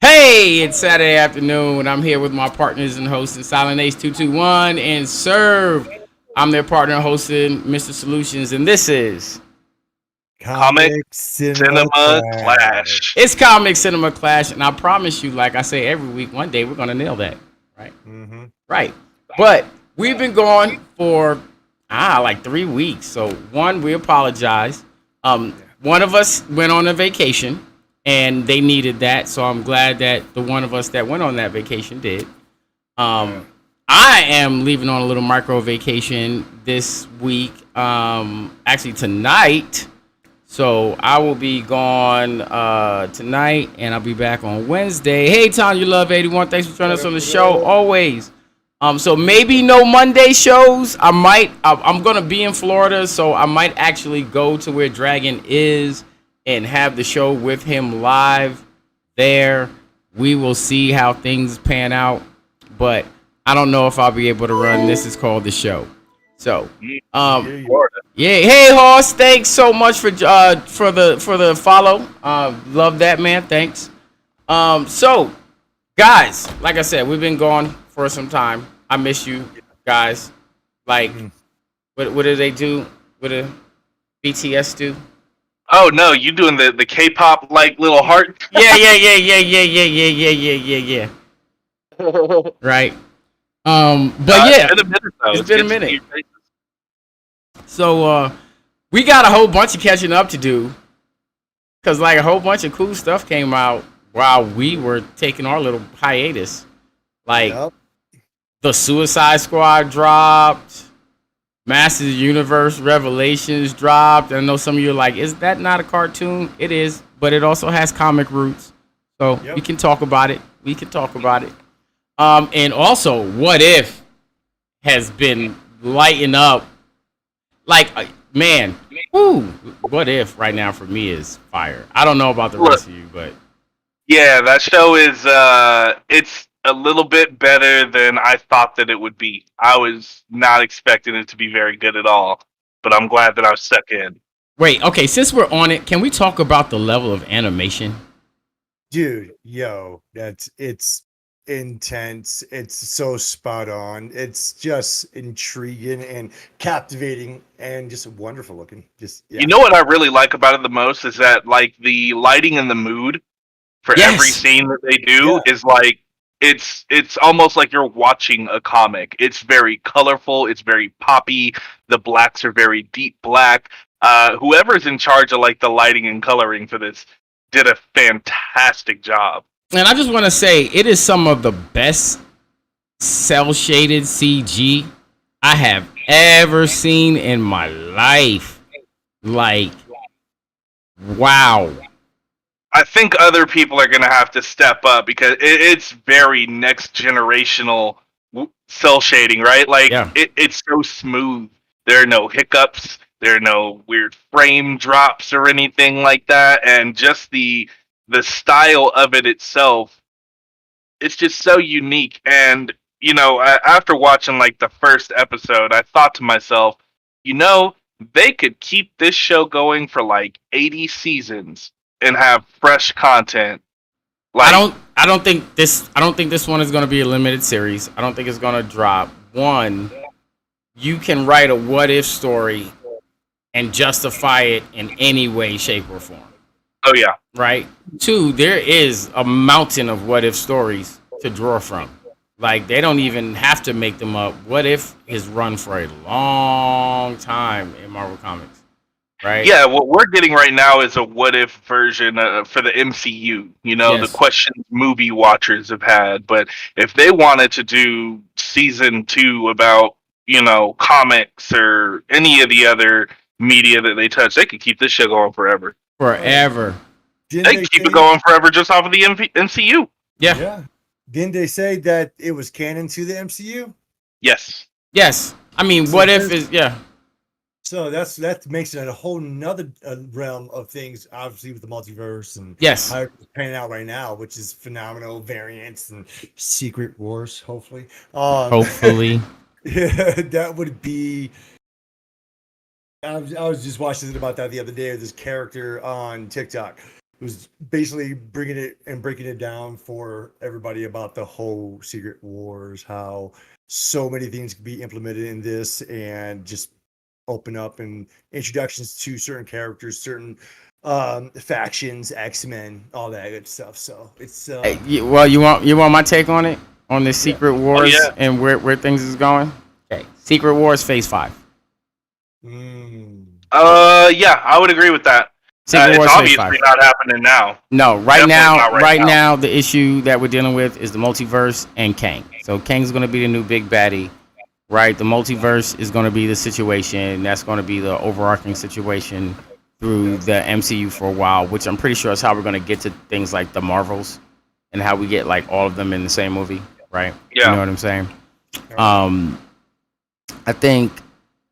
Hey, it's Saturday afternoon, and I'm here with my partners and hosts in SilentAce221 and Cerv. I'm their partner hosting Mr. Solutions, and this is Comic Cinema Clash. It's Comic Cinema Clash, and I promise you, like I say every week, one day we're gonna nail that, right? Mm-hmm. Right. But we've been going for like 3 weeks. So one, we apologize. One of us went on a vacation, and they needed that, so I'm glad that the one of us that went on that vacation did. I am leaving on a little micro vacation this week, actually tonight. So I will be gone tonight, and I'll be back on Wednesday. Hey, Tom, you love 81. Thanks for joining us on the show always. So maybe no Monday shows. I'm gonna be in Florida, so I might actually go to where Dragon is and have the show with him live there. We will see how things pan out, but I don't know if I'll be able to run This Is Called the Show. So, yeah. Hey, Hoss, thanks so much for the follow. Love that, man. Thanks. So, guys, like I said, we've been gone for some time. I miss you guys. Like, what do they do? What do BTS do? Oh no, you doing the K-pop like little heart? Yeah. Right. But yeah, it's been a minute. So we got a whole bunch of catching up to do, cause like a whole bunch of cool stuff came out while we were taking our little hiatus. Like the Suicide Squad dropped. Masters Universe Revelations dropped. I know some of you are like, is that not a cartoon? It is, but it also has comic roots. So we can talk about it. And also, What If has been lighting up. Like, man, woo, What If right now for me is fire. I don't know about the rest of you, but yeah, that show is it's a little bit better than I thought that it would be. I was not expecting it to be very good at all, but I'm glad that I was stuck in. Wait, okay, since we're on it, can we talk about the level of animation? Dude, it's intense. It's so spot on. It's just intriguing and captivating and just wonderful looking. You know what I really like about it the most is that like the lighting and the mood for every scene that they do is like it's almost like you're watching a comic. It's very colorful, it's very poppy, the blacks are very deep black. Whoever's in charge of like the lighting and coloring for this did a fantastic job. And I just want to say, it is some of the best cel-shaded CG I have ever seen in my life. Like, wow. I think other people are going to have to step up because it's very next generational cell shading, right? Like, it's so smooth. There are no hiccups. There are no weird frame drops or anything like that. And just the style of it itself, it's just so unique. And, you know, after watching like the first episode, I thought to myself, you know, they could keep this show going for like 80 seasons and have fresh content. Like, I don't think this one is going to be a limited series. I don't think it's going to drop. One, you can write a what if story and justify it in any way, shape, or form. Oh yeah. Right? Two, there is a mountain of what if stories to draw from. Like, they don't even have to make them up. What If is run for a long time in Marvel Comics, right? Yeah, what we're getting right now is a What If version for the MCU. You know, the questions movie watchers have had. But if they wanted to do season 2 about, you know, comics or any of the other media that they touch. They could keep this shit going forever. Forever. They could keep it going forever just off of the MCU. Yeah. Didn't they say that it was canon to the MCU? Yes. Yes. I mean, So what if is So that makes it a whole nother realm of things, obviously with the multiverse and yes. how it's panning out right now, which is phenomenal variants and secret wars. Hopefully, Hopefully, yeah, that would be. I was just watching about that the other day. This character on TikTok was basically bringing it and breaking it down for everybody about the whole secret wars, how so many things can be implemented in this, and just open up and introductions to certain characters, certain factions, X-Men, all that good stuff. So it's well, you want my take on it, on the Secret Wars and where things is going. Okay, Secret Wars Phase 5. Yeah, I would agree with that. Secret Wars it's Phase obviously 5. not happening now. No, Definitely not now the issue that we're dealing with is the multiverse and Kang. So Kang's going to be the new big baddie. Right, the multiverse is going to be the situation. That's going to be the overarching situation through the MCU for a while, which I'm pretty sure is how we're going to get to things like the Marvels and how we get like all of them in the same movie, right? Yeah. You know what I'm saying? I think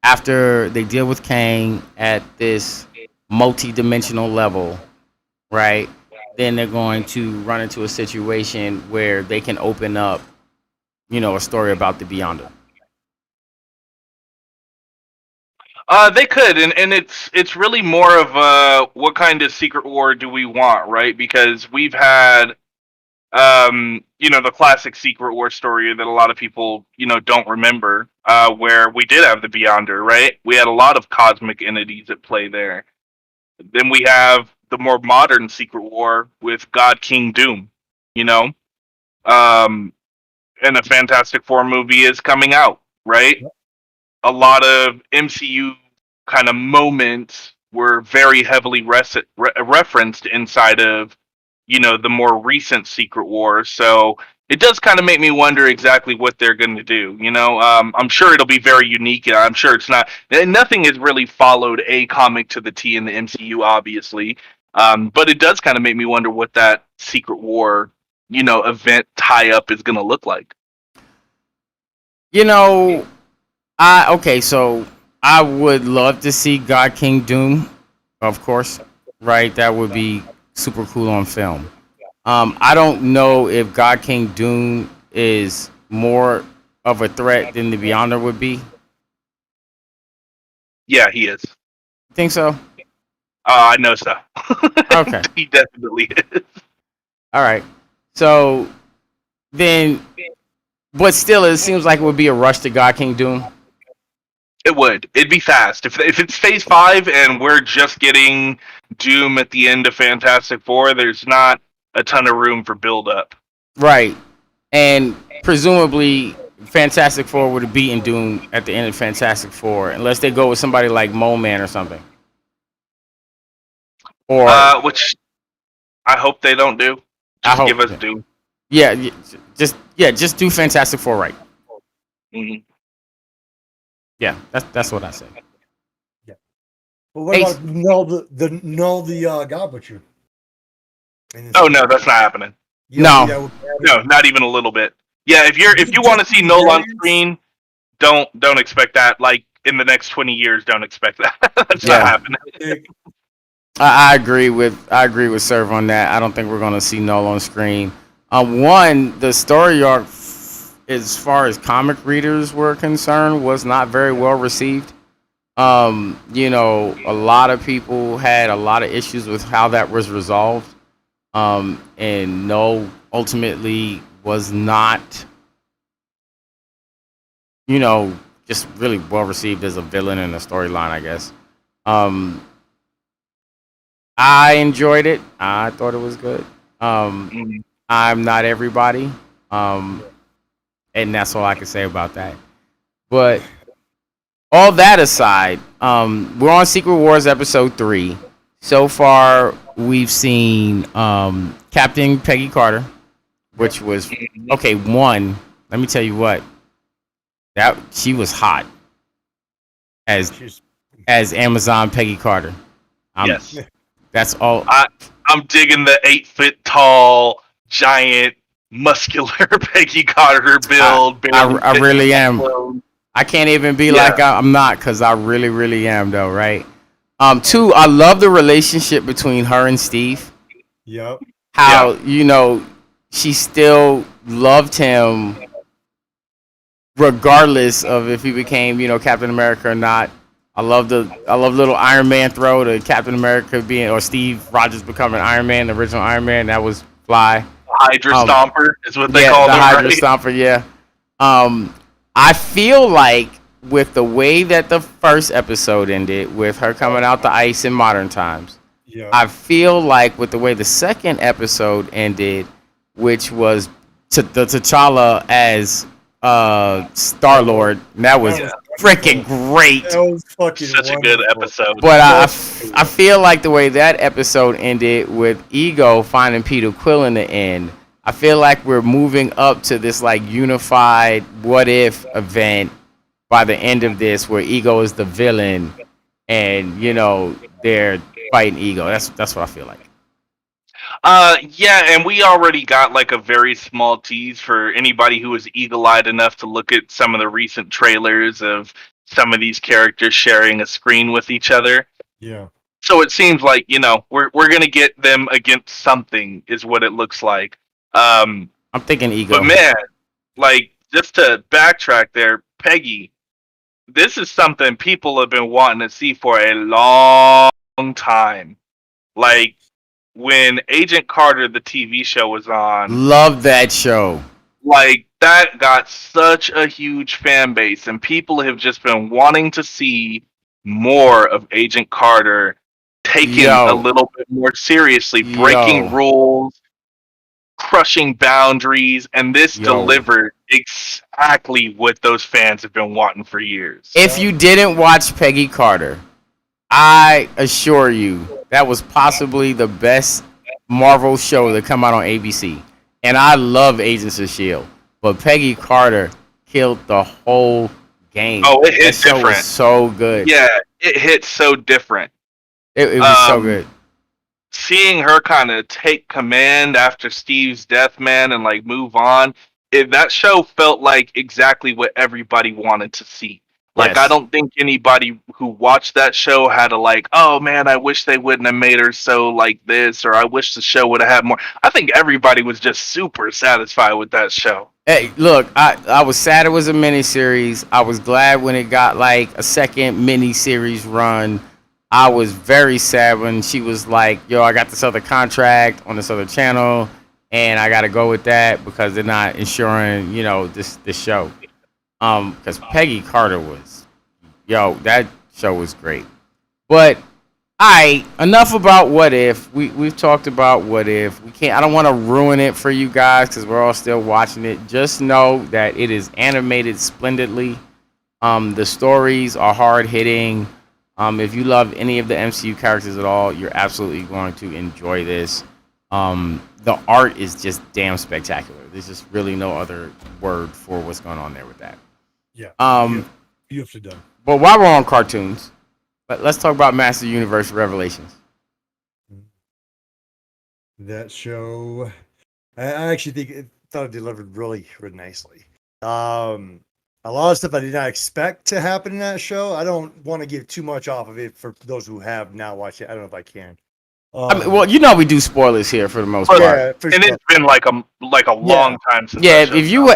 after they deal with Kang at this multi-dimensional level, right, then they're going to run into a situation where they can open up, a story about the Beyonder. They could, and it's really more of what kind of secret war do we want, right? Because we've had, the classic secret war story that a lot of people, don't remember, where we did have the Beyonder, right? We had a lot of cosmic entities at play there. Then we have the more modern secret war with God King Doom, and a Fantastic Four movie is coming out, right? A lot of MCU kind of moments were very heavily referenced inside of, the more recent Secret Wars. So it does kind of make me wonder exactly what they're going to do. I'm sure it'll be very unique. I'm sure it's not. Nothing has really followed a comic to the T in the MCU, obviously. But it does kind of make me wonder what that Secret War, event tie-up is going to look like. So I would love to see God King Doom, of course, right? That would be super cool on film. I don't know if God King Doom is more of a threat than the Beyonder would be. Yeah, he is. Think so? I know so. Okay. He definitely is. All right. So then, but still, it seems like it would be a rush to God King Doom. It would. It'd be fast. If it's Phase 5 and we're just getting Doom at the end of Fantastic Four, there's not a ton of room for build-up. Right. And presumably, Fantastic Four would have beaten Doom at the end of Fantastic Four, unless they go with somebody like Mole Man or something. Or which I hope they don't do. Just give us Doom. Yeah, just do Fantastic Four right. Mm-hmm. Yeah, that's what I say. Yeah. But what about null the God Butcher? Oh no, that's not happening. No, not even a little bit. Yeah, if you want to see Null on screen, don't expect that. Like in the next 20 years, don't expect that. That's not happening. I agree with Cerv on that. I don't think we're gonna see Null on screen. The story arc, as far as comic readers were concerned, was not very well received. A lot of people had a lot of issues with how that was resolved. And Null ultimately was not, just really well received as a villain in the storyline, I guess. I enjoyed it. I thought it was good. I'm not everybody. And that's all I can say about that. But all that aside, we're on Secret Wars episode 3. So far, we've seen Captain Peggy Carter, which was one. Let me tell you what, that she was hot as as Amazon Peggy Carter. Yes. That's all. I'm digging the 8 foot tall, giant, muscular Peggy Carter build. I really am. I can't even be like I'm not, because I really, really am, though, right? Two, I love the relationship between her and Steve. Yep. How, she still loved him regardless of if he became, Captain America or not. I love little Iron Man throw to Captain America being, or Steve Rogers becoming Iron Man, the original Iron Man. That was fly. Hydra Stomper is what they Yeah, called the him, Hydra right? Stomper. Yeah. I feel like with the way that the first episode ended, with her coming out the ice in modern times, I feel like with the way the second episode ended, which was the T'Challa as Star-Lord, that was freaking great. That was fucking Such wonderful. a good episode. But I feel like the way that episode ended with Ego finding Peter Quill in the end, I feel like we're moving up to this like unified what if event by the end of this, where Ego is the villain, and they're fighting Ego. That's what I feel like. Yeah, and we already got like a very small tease for anybody who was eagle-eyed enough to look at some of the recent trailers of some of these characters sharing a screen with each other. Yeah. So it seems like, we're gonna get them against something, is what it looks like. I'm thinking Ego. But man, like, just to backtrack there, Peggy, this is something people have been wanting to see for a long time. Like, when Agent Carter, the TV show, was on, Love that show. like, that got such a huge fan base, and people have just been wanting to see more of Agent Carter taken a little bit more seriously, breaking rules, crushing boundaries, and this delivered exactly what those fans have been wanting for years. If you didn't watch Peggy Carter, I assure you that was possibly the best Marvel show that come out on ABC. And I love Agents of S.H.I.E.L.D., but Peggy Carter killed the whole game. Oh, it hit that show different. Was so good. Yeah, it hit so different. It was so good. Seeing her kind of take command after Steve's death, man, and like move on, that show felt like exactly what everybody wanted to see. Like, Yes. I don't think anybody who watched that show had a like, oh man, I wish they wouldn't have made her so like this, or I wish the show would have had more. I think everybody was just super satisfied with that show. Hey, look, I was sad it was a miniseries. I was glad when it got like a second miniseries run. I was very sad when she was like, yo, I got this other contract on this other channel, and I got to go with that because they're not insuring, this show. Because Peggy Carter that show was great. But, enough about What If. We've talked about What If. I don't want to ruin it for you guys because we're all still watching it. Just know that it is animated splendidly. The stories are hard-hitting. If you love any of the MCU characters at all, you're absolutely going to enjoy this. The art is just damn spectacular. There's just really no other word for what's going on there with that. Yeah. Beautifully done. But while we're on cartoons, let's talk about Master Universe Revelations. That show, I actually thought it delivered really, really nicely. A lot of stuff I did not expect to happen in that show. I don't want to give too much off of it for those who have not watched it. I don't know if I can. We do spoilers here for the most part. Yeah, for and sure. It's been like a long time since. If you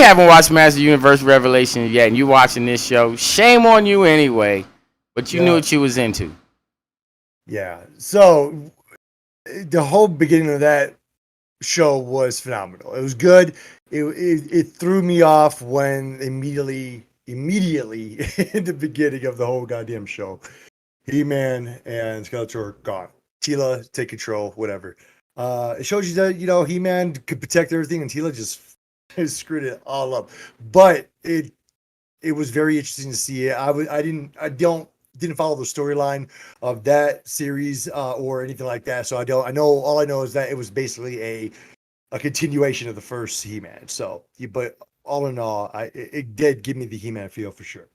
haven't watched Master Universe Revelation yet, and you watching this show, shame on you anyway. But you knew what you was into. Yeah. So the whole beginning of that show was phenomenal. It was good. It threw me off when immediately in the beginning of the whole goddamn show, He-Man and Skeletor gone. Tila take control, whatever. It shows you that He-Man could protect everything, and Tila just screwed it all up. But it was very interesting to see it. I didn't follow the storyline of that series or anything like that, so all I know is that it was basically a continuation of the first He-Man. So, but all in all, it did give me the He-Man feel for sure.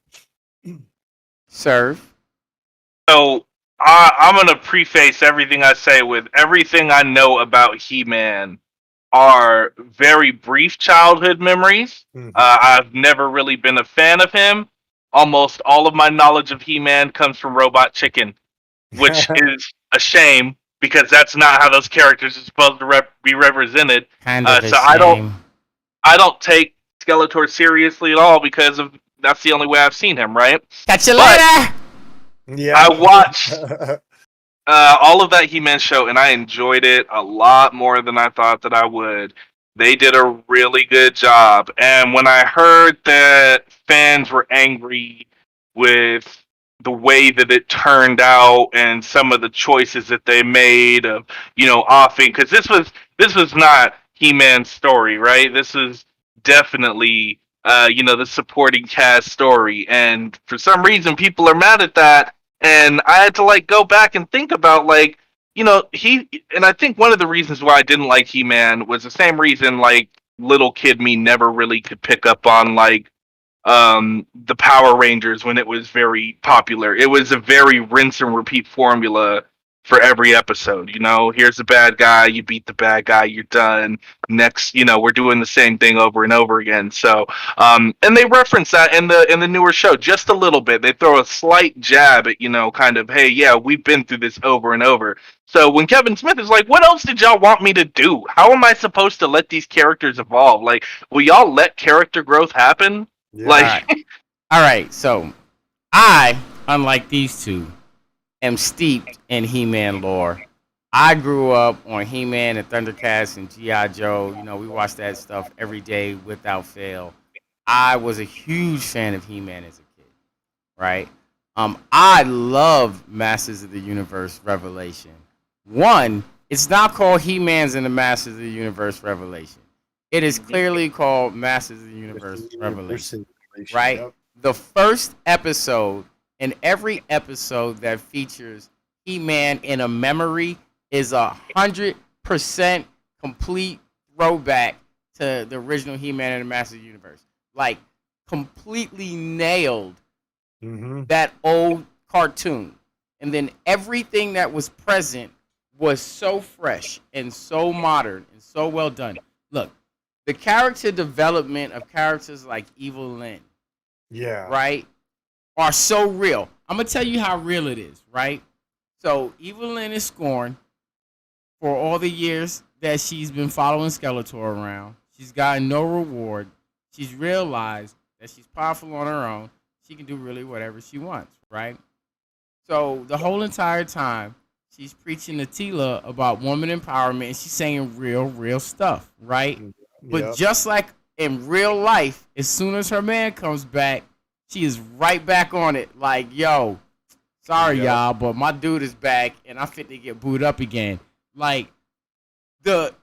Cerv. So I'm gonna preface everything I say with everything I know about He-Man are very brief childhood memories. Mhm. I've never really been a fan of him. Almost all of my knowledge of He-Man comes from Robot Chicken, which is a shame because that's not how those characters are supposed to be represented. Kind of a So shame. I don't take Skeletor seriously at all because of that's the only way I've seen him, right? Catch you But later. I Yeah. watched all of that He-Man show, and I enjoyed it a lot more than I thought that I would. They did a really good job, and when I heard that fans were angry with the way that it turned out and some of the choices that they made of, offing, because this was not He-Man's story, right? This is definitely the supporting cast story, and for some reason people are mad at that, and I had to like go back and think about like he, and I think one of the reasons why I didn't like He-Man was the same reason like little kid me never really could pick up on like the Power Rangers when it was very popular. It was a very rinse and repeat formula for every episode. Here's the bad guy, you beat the bad guy, you're done. Next, we're doing the same thing over and over again. So, and they reference that in the newer show just a little bit. They throw a slight jab at kind of, hey, yeah, we've been through this over and over. So when Kevin Smith is like, what else did y'all want me to do? How am I supposed to let these characters evolve? Like, will y'all let character growth happen? Yeah. All right. All right. So I, unlike these two, am steeped in He-Man lore. I grew up on He-Man and Thundercats and G.I. Joe. We watched that stuff every day without fail. I was a huge fan of He-Man as a kid, right? I love Masters of the Universe Revelation. One, it's not called He-Man's and the Masters of the Universe Revelation. It is clearly called Masters of the Universe Revelation, right? Yep. The first episode and every episode that features He-Man in a memory is 100% complete throwback to the original He-Man and the Masters of the Universe. Like, completely nailed that old cartoon. And then everything that was present was so fresh and so modern and so well done. Look, the character development of characters like Evil Lyn, Yeah. right, are so real. I'm going to tell you how real it is, right? So Evil Lyn is scorned for all the years that she's been following Skeletor around. She's gotten no reward. She's realized that she's powerful on her own. She can do really whatever she wants, right? So the whole entire time, she's preaching to Tila about woman empowerment, and she's saying real stuff, right? Yep. But just like in real life, as soon as her man comes back, she is right back on it. Like, yo, sorry y'all, but my dude is back, and I'm fit to get booed up again. Like, the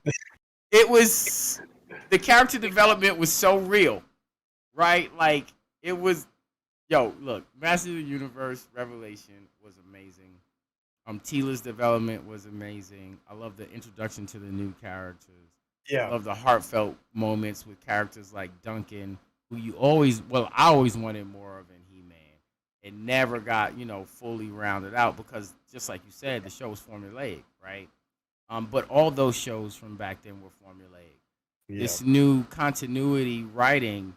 character development was so real, right? Like, it was, look, Masters of the Universe Revelation was amazing. Tila's development was amazing. I love the introduction to the new characters. Yeah. I love the heartfelt moments with characters like Duncan, who I always wanted more of in He-Man. It never got, fully rounded out because, just like you said, the show was formulaic, right? But all those shows from back then were formulaic. Yeah. This new continuity writing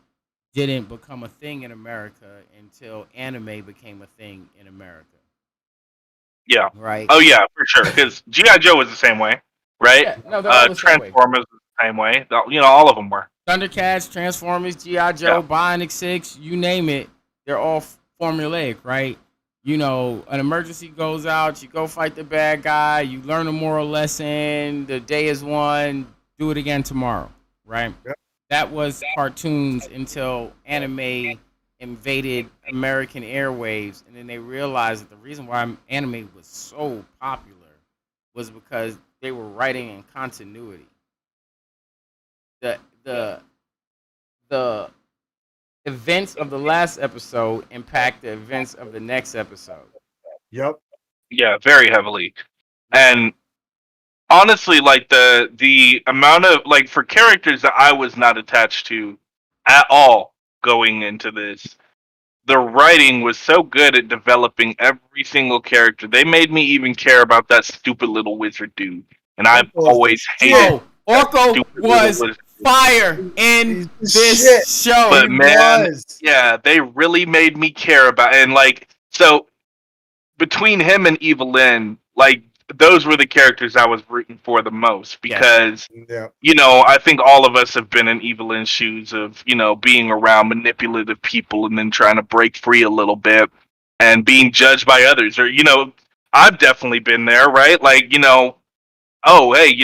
didn't become a thing in America until anime became a thing in America. Yeah. Right. Oh yeah, for sure. Because GI Joe was the same way, right? Yeah, no, they're all the same way. Transformers was the same way. All of them were. Thundercats, Transformers, GI Joe, Bionic 6, you name it, they're all formulaic, right? An emergency goes out, you go fight the bad guy, you learn a moral lesson, the day is won, do it again tomorrow, right? Yep. That was cartoons until anime invaded American airwaves, and then they realized that the reason why anime was so popular was because they were writing in continuity. The events of the last episode impact the events of the next episode. Yep. Yeah, very heavily. And honestly, like the amount of like for characters that I was not attached to at all going into this, the writing was so good at developing every single character. They made me even care about that stupid little wizard dude, and I've Orko's the always shit. hated Oh, Orko stupid little was wizard. fire in He's the this shit. show. But He man, was. yeah, they really made me care about, and like, so between him and Evelyn, like, those were the characters I was rooting for the most because Yeah. I think all of us have been in Evelyn's shoes of, being around manipulative people and then trying to break free a little bit and being judged by others. Or, I've definitely been there, right? Like, oh, hey,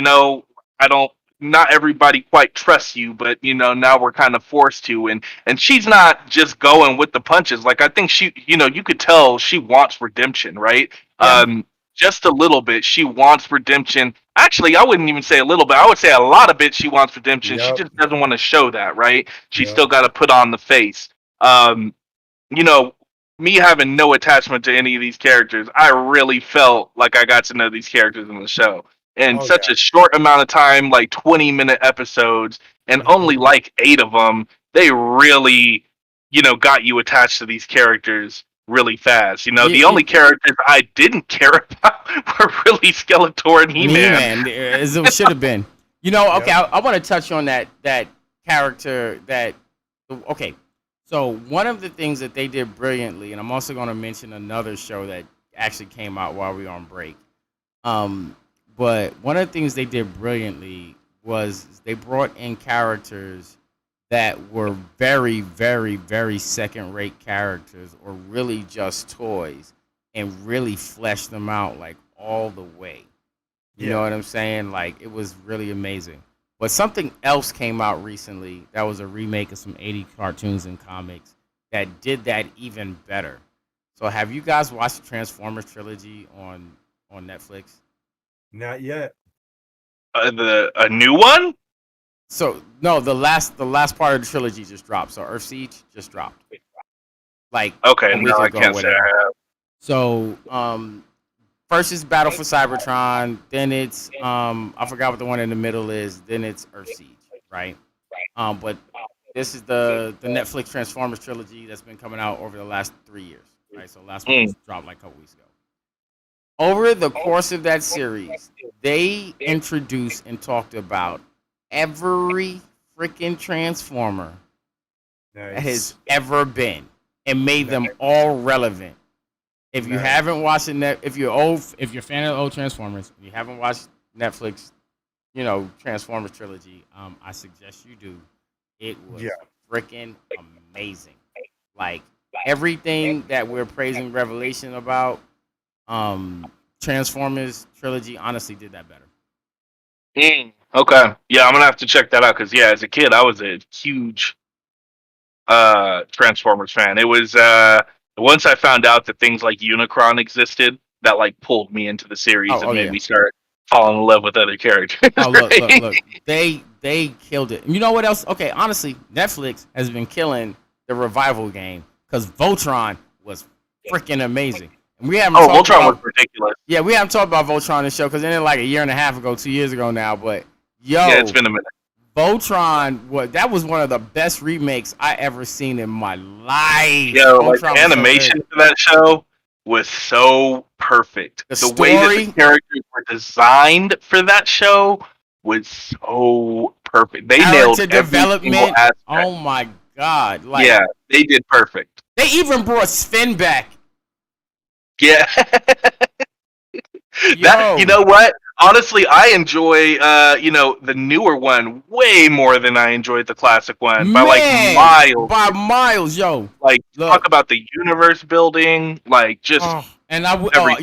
I don't, not everybody quite trusts you, but, now we're kind of forced to. And she's not just going with the punches. Like, I think she, you could tell she wants redemption, right? Yeah. Just a little bit. She wants redemption. Actually, I wouldn't even say a little bit. I would say a lot of bit she wants redemption. She Yep. just doesn't want to show that, right? She's Yep. still got to put on the face. You know, me having no attachment to any of these characters, I really felt like I got to know these characters in the show. In such a short amount of time, like 20-minute episodes, and only like 8 of them, they really, got you attached to these characters really fast. The only characters I didn't care about were really Skeletor and He-Man. He-Man, as it should have been. Okay, I want to touch on that character okay. So one of the things that they did brilliantly, and I'm also going to mention another show that actually came out while we were on break. But one of the things they did brilliantly was they brought in characters that were very, very, very second-rate characters or really just toys and really fleshed them out like all the way. You know what I'm saying? Like, it was really amazing. But something else came out recently that was a remake of some 80 cartoons and comics that did that even better. So have you guys watched the Transformers trilogy on Netflix? Not yet. A new one? So no, the last part of the trilogy just dropped. So Earth Siege just dropped. Like, okay, a week no, I ago, can't say I whatever. have. So first is Battle for Cybertron, then it's I forgot what the one in the middle is, then it's Earth Siege, right? But this is the Netflix Transformers trilogy that's been coming out over the last 3 years, right? So last one just dropped like a couple weeks ago. Over the course of that series, they introduced and talked about every freaking Transformer that has ever been and made them all relevant. If you haven't watched it, if you're a fan of the old Transformers, if you haven't watched Netflix, Transformers trilogy, I suggest you do. It was freaking amazing. Like, everything that we're praising Revelation about, Transformers trilogy honestly did that better. Okay. Yeah, I'm gonna have to check that out because as a kid I was a huge Transformers fan. It was once I found out that things like Unicron existed, that like pulled me into the series and made me start falling in love with other characters. Oh, look. They killed it. You know what else? Okay, honestly, Netflix has been killing the revival game because Voltron was freaking amazing. And we haven't Voltron was ridiculous. Yeah, we haven't talked about Voltron in the show because it ended like a year and a half ago, 2 years ago now. But it's been a minute. Voltron that was one of the best remakes I ever seen in my life. Like, animation for that show was so perfect. The way that the characters were designed for that show was so perfect. They nailed every single aspect. Oh my god! Like, they did perfect. They even brought Sven back. Yeah. You know what? Honestly, I enjoy the newer one way more than I enjoyed the classic one by like miles. By miles, yo. Like, talk about the universe building, like just. And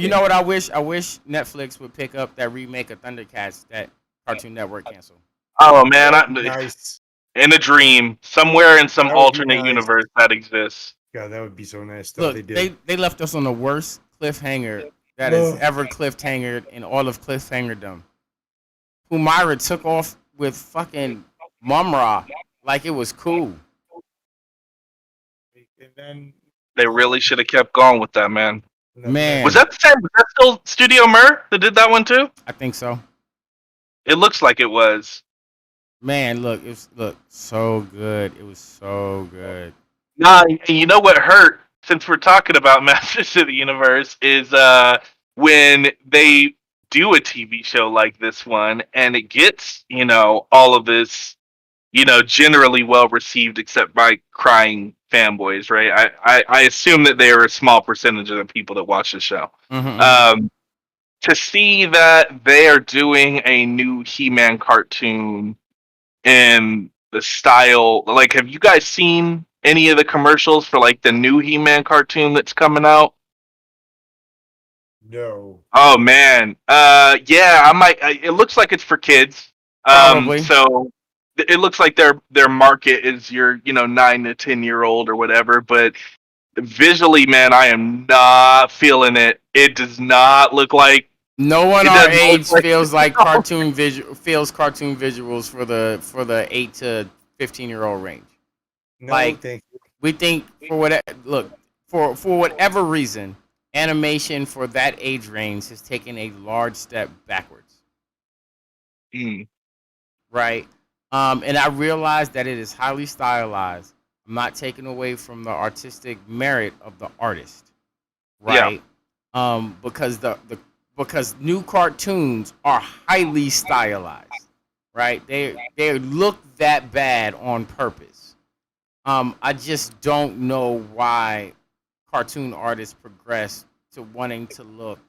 you know what I wish? I wish Netflix would pick up that remake of Thundercats that Cartoon Network canceled. Oh man, nice. In a dream, somewhere in some alternate universe that exists. Yeah, that would be so nice. Look, they left us on the worst cliffhanger that has ever cliffhangered in all of cliffhangerdom. Humaira took off with fucking Mumra like it was cool. And then they really should have kept going with that, man. Man, was that the same? Was that still Studio Mer that did that one too? I think so. It looks like it was. Man, look so good. It was so good. Nah, you know what hurt since we're talking about Masters of the Universe, is when they do a TV show like this one, and it gets all of this generally well received, except by crying fanboys, right? I assume that they are a small percentage of the people that watch the show. Mm-hmm. To see that they are doing a new He-Man cartoon in the style, like, have you guys seen any of the commercials for like the new He-Man cartoon that's coming out? No. Oh man, yeah, I might. It looks like it's for kids. Probably. So it looks like their market is your 9 to 10 year old or whatever. But visually, man, I am not feeling it. It does not look like. No one It our doesn't look age like. feels like cartoon visuals for the 8 to 15-year-old range. No, Like, thank you. we think for whatever reason, animation for that age range has taken a large step backwards. Mm, Right? And I realize that it is highly stylized. I'm not taking away from the artistic merit of the artist, yeah, right? Because because new cartoons are highly stylized, right? They look that bad on purpose. I just don't know why cartoon artists progress to wanting to look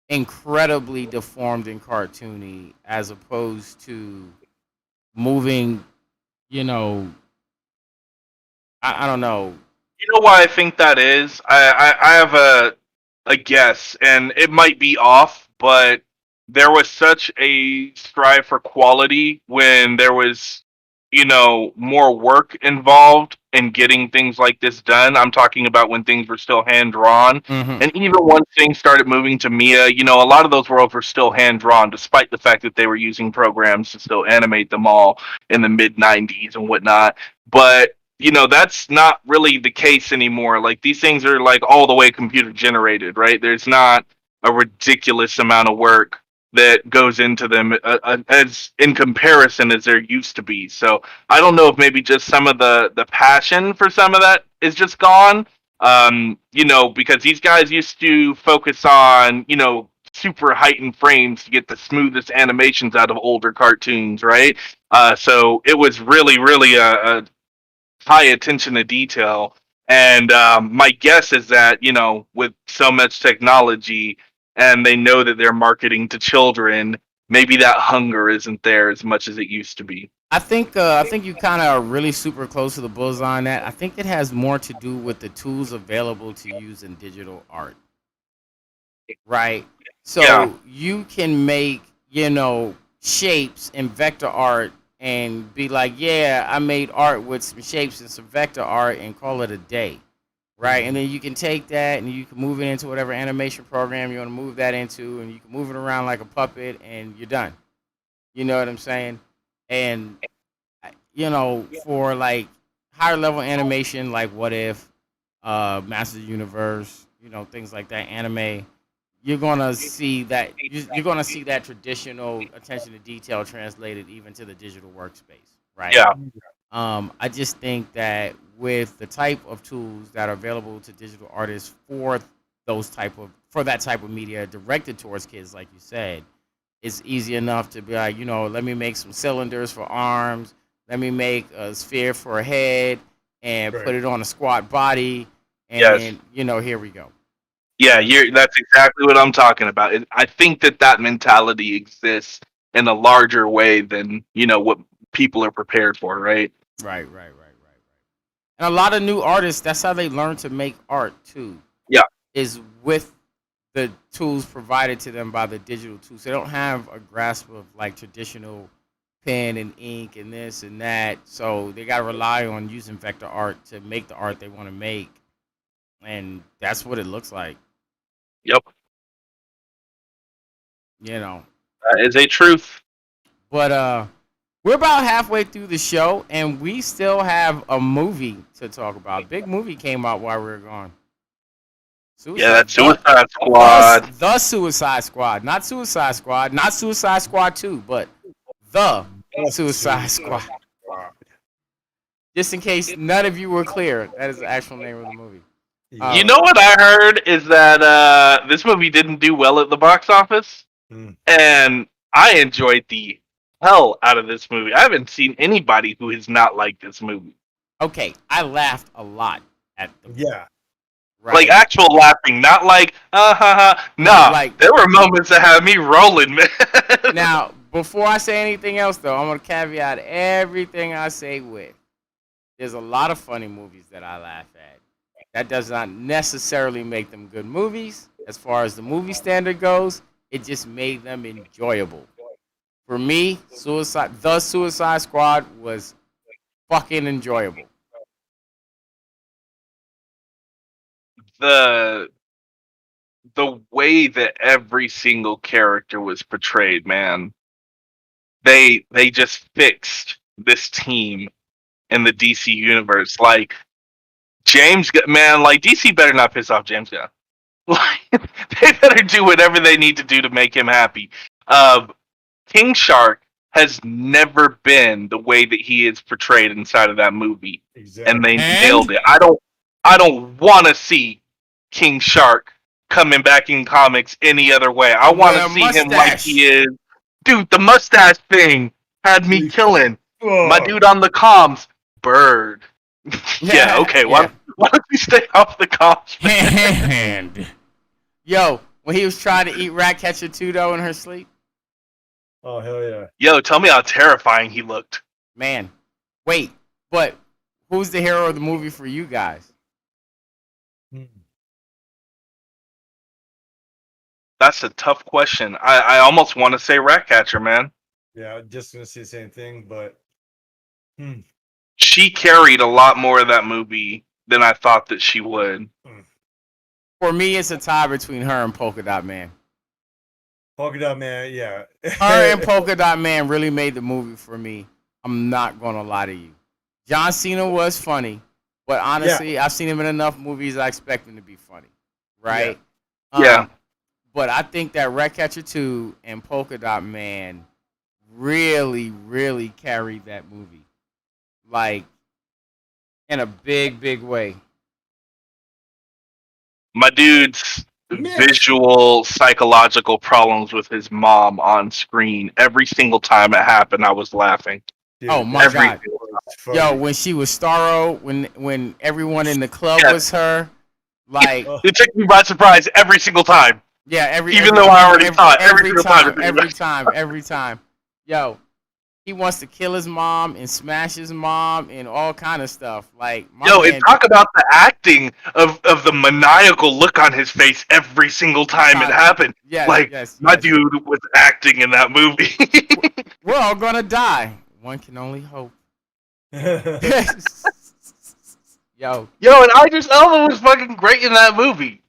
incredibly deformed and cartoony as opposed to moving, you know, I don't know. you know why I think that is. I have a guess, and it might be off, but there was such a strive for quality when there was, more work involved in getting things like this done. I'm talking about when things were still hand drawn. Hmm. And even once things started moving to Mia, a lot of those worlds were still hand drawn, despite the fact that they were using programs to still animate them all in the mid 90s and whatnot. But that's not really the case anymore. Like, these things are like all the way computer generated, right? There's not a ridiculous amount of work that goes into them, as in comparison as there used to be. So I don't know if maybe just some of the passion for some of that is just gone. Because these guys used to focus on super heightened frames to get the smoothest animations out of older cartoons, right? So it was really, really a high attention to detail. And my guess is that, with so much technology and they know that they're marketing to children, maybe that hunger isn't there as much as it used to be. I think you kind of are really super close to the bullseye on that. I think it has more to do with the tools available to use in digital art, right? Yeah, So you can make, shapes and vector art and be like, yeah, I made art with some shapes and some vector art and call it a day, right? And Mhm. then you can take that and you can move it into whatever animation program you want to move that into, and you can move it around like a puppet, and you're done. You know what I'm saying? And for like higher level animation, like What If, Masters of the Universe, things like that, anime, you're gonna see that traditional attention to detail translated even to the digital workspace, right? yeah, I just think that with the type of tools that are available to digital artists for that type of media directed towards kids, like you said, it's easy enough to be like, let me make some cylinders for arms, let me make a sphere for a head, and Right. put it on a squat body, yes. and here we go. Yeah, that's exactly what I'm talking about. I think that mentality exists in a larger way than, what people are prepared for, right? Right, right, right, right, right. And a lot of new artists, that's how they learn to make art too, Yeah, is with the tools provided to them by the digital tools. They don't have a grasp of like traditional pen and ink and this and that. So they got to rely on using vector art to make the art they want to make. And that's what it looks like, yep. you know. That is a truth. But we're about halfway through the show and we still have a movie to talk about. Big movie came out while we were gone. Yeah, Suicide that Suicide the, Squad. the Suicide Squad, not Suicide Squad, not Suicide Squad 2, but the That's Suicide too Squad. bad. Just in case none of you were clear, that is the actual name of the movie. You know what I heard is that this movie didn't do well at the box office, and I enjoyed the hell out of this movie. I haven't seen anybody who has not liked this movie. Okay, I laughed a lot at the movie. Yeah. Right? Like actual laughing, not like ha ha. Nah, like there were moments that had me rolling, man. Now, before I say anything else, though, I'm gonna caveat everything I say with: there's a lot of funny movies that I laugh at. That does not necessarily make them good movies. As far as the movie standard goes, it just made them enjoyable. For me, The Suicide Squad was fucking enjoyable. The way that every single character was portrayed, man. They just fixed this team in the DC universe. Like like DC better not piss off James Gunn. Like they better do whatever they need to do to make him happy. King Shark has never been the way that he is portrayed inside of that movie, and they nailed it. I don't want to see King Shark coming back in comics any other way. I want to see him like he is. Dude, the mustache thing had me killing. My dude on the comms, Bird. Yeah, okay. Why don't you stay off the comms? Yo, when he was trying to eat Ratcatcher 2 though in her sleep. Oh hell yeah. Yo, tell me how terrifying he looked. Man, wait, but who's the hero of the movie for you guys? That's a tough question. I almost want to say Ratcatcher, man. Yeah, I'm just gonna say the same thing, but she carried a lot more of that movie than I thought that she would. For me, it's a tie between her and Polka Dot Man. Polka Dot Man, yeah. Her and Polka Dot Man really made the movie for me. I'm not gonna lie to you. John Cena was funny, but honestly, I've seen him in enough movies. I expect him to be funny, right? Yeah. But I think that Ratcatcher 2 and Polka Dot Man really, really carried that movie, like in a big, big way. My dude's visual psychological problems with his mom on screen. Every single time it happened, I was laughing. Dude, oh my god! Yo, when she was Starro, when everyone in the club was her, like it took me by surprise every single time. Yeah, even though I already saw it every time. Yo, he wants to kill his mom and smash his mom and all kind of stuff. Like, and talk about the acting of the maniacal look on his face every single time it happened. My dude was acting in that movie. We're all gonna die. One can only hope. Yo, and Idris Elba was fucking great in that movie.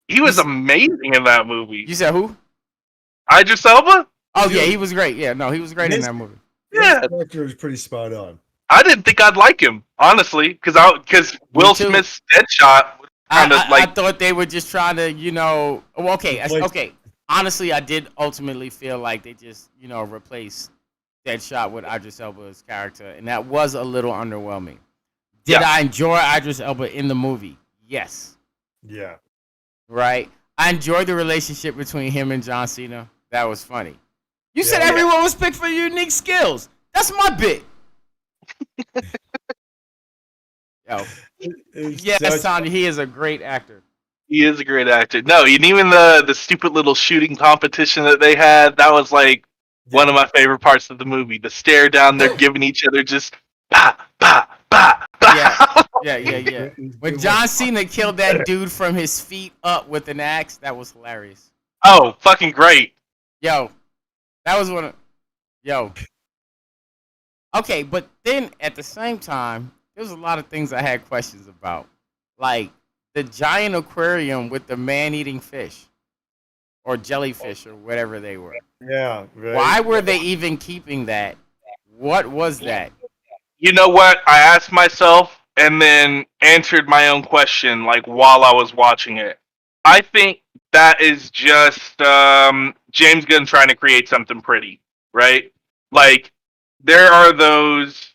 He was amazing in that movie. You said who? Idris Elba? Oh yeah, he was great. Yeah, no, he was great in that movie. Yeah, the character was pretty spot on. I didn't think I'd like him, honestly, because Will Smith's Deadshot kind of like. I thought they were just trying to, okay. Honestly, I did ultimately feel like they just, replaced Deadshot with Idris Elba's character, and that was a little underwhelming. Did I enjoy Idris Elba in the movie? Yes. Yeah. Right? I enjoyed the relationship between him and John Cena. That was funny. You said everyone was picked for unique skills. That's my bit. Yo. Yes, Tanya, he is a great actor. He is a great actor. No, and even the stupid little shooting competition that they had, that was like one of my favorite parts of the movie. The stare down, they're giving each other just bah, bah, bah, bah. Yeah. When John Cena killed that dude from his feet up with an axe, that was hilarious. Oh, fucking great. Yo, that was one of... Yo. Okay, but then at the same time, there's a lot of things I had questions about. Like the giant aquarium with the man-eating fish. Or jellyfish, or whatever they were. Yeah. Right. Why were they even keeping that? What was that? You know what? I asked myself and then answered my own question, like, while I was watching it. I think that is just James Gunn trying to create something pretty, right? Like, there are those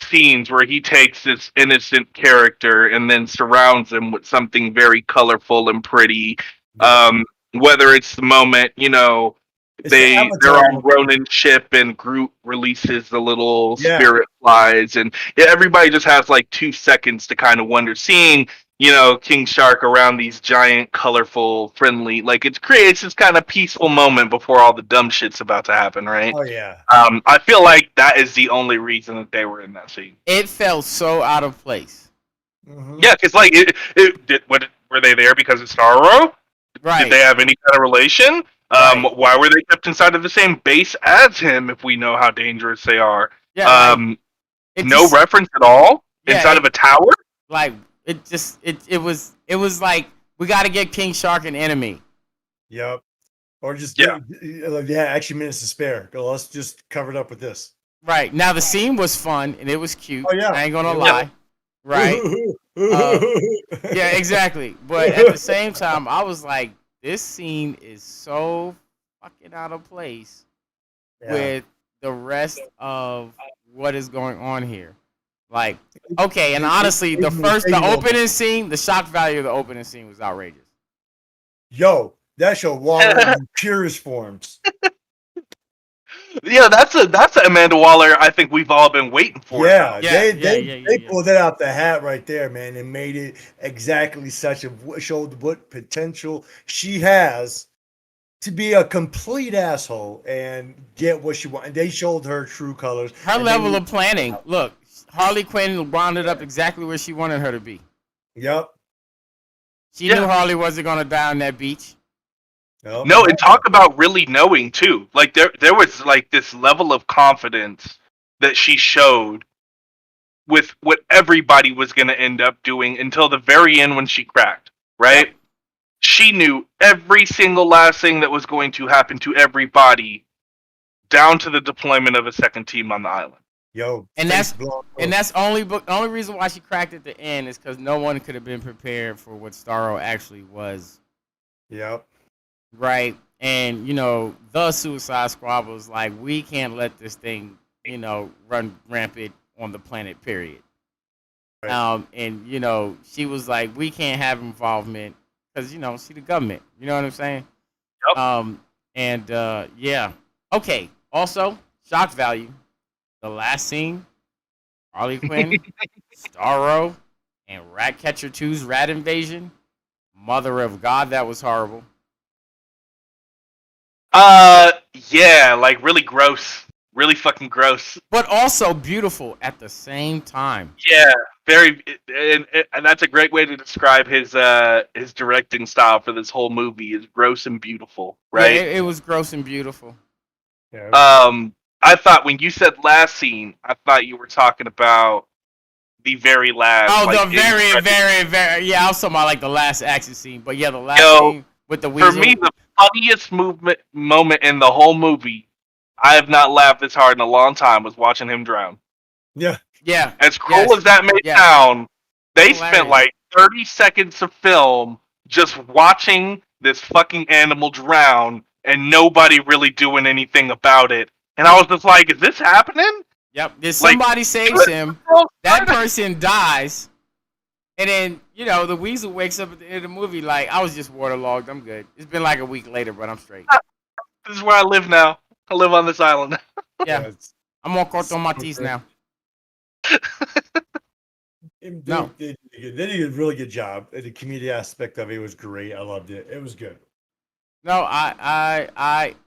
scenes where he takes this innocent character and then surrounds him with something very colorful and pretty. Whether it's the moment, It's the they're Avatar on moment. Ronan's ship and Groot releases the little Yeah. spirit flies, and everybody just has like 2 seconds to kind of wonder. Seeing King Shark around these giant, colorful, friendly, like it creates this kind of peaceful moment before all the dumb shit's about to happen, right? Oh yeah. I feel like that is the only reason that they were in that scene. It felt so out of place. Mm-hmm. Yeah, because like were they there because of Starro? Right. Did they have any kind of relation? Right. Why were they kept inside of the same base as him if we know how dangerous they are? Yeah. No reference at all inside of a tower? Like it was like we got to get King Shark an enemy. Yep. Or just actually minutes to spare. Go, let's just cover it up with this. Right. Now the scene was fun and it was cute. Oh yeah. I ain't gonna lie. Right. Yeah, exactly. But at the same time, I was like, this scene is so fucking out of place with the rest of what is going on here. Like, okay, and honestly, the opening scene, the shock value of the opening scene was outrageous. Yo, that show Waller in purest forms. Yeah, that's a Amanda Waller I think we've all been waiting for. Yeah, they pulled that out the hat right there, man, and made it exactly showed what potential she has to be a complete asshole and get what she wants. And they showed her true colors. Her level of planning. Look, Harley Quinn rounded up exactly where she wanted her to be. Yep. She knew Harley wasn't going to die on that beach. No, and talk about really knowing too. Like there was like this level of confidence that she showed with what everybody was going to end up doing until the very end when she cracked, right? Yep. She knew every single last thing that was going to happen to everybody down to the deployment of a second team on the island. Yo, and that's only reason why she cracked at the end is because no one could have been prepared for what Starro actually was. Yep. Right, and the Suicide Squad was like, we can't let this thing, run rampant on the planet. Period. Right. And she was like, we can't have involvement because she the government. You know what I'm saying? Yep. Yeah. Okay. Also, shock value. The last scene, Harley Quinn, Starro, and Ratcatcher 2's Rat Invasion. Mother of God, that was horrible. Yeah, like really gross. Really fucking gross. But also beautiful at the same time. Yeah, very, and that's a great way to describe his directing style for this whole movie is gross and beautiful, right? Yeah, it was gross and beautiful. Yeah. I thought when you said last scene, I thought you were talking about the very last. Oh, the very, yeah, I was talking about like the last action scene, but yeah, the last scene with the weasel. For me, the funniest moment in the whole movie, I have not laughed this hard in a long time, was watching him drown. Yeah. Yeah. As cool as that may sound, they spent like 30 seconds of film just watching this fucking animal drown and nobody really doing anything about it. And I was just like, is this happening? Yep. If somebody saves him, that person dies. And then, the weasel wakes up at the end of the movie like, I was just waterlogged. I'm good. It's been like a week later, but I'm straight. This is where I live now. I live on this island. Yeah. I'm on Corto Maltese now. No. They did a really good job. The community aspect of it was great. I loved it. It was good. No,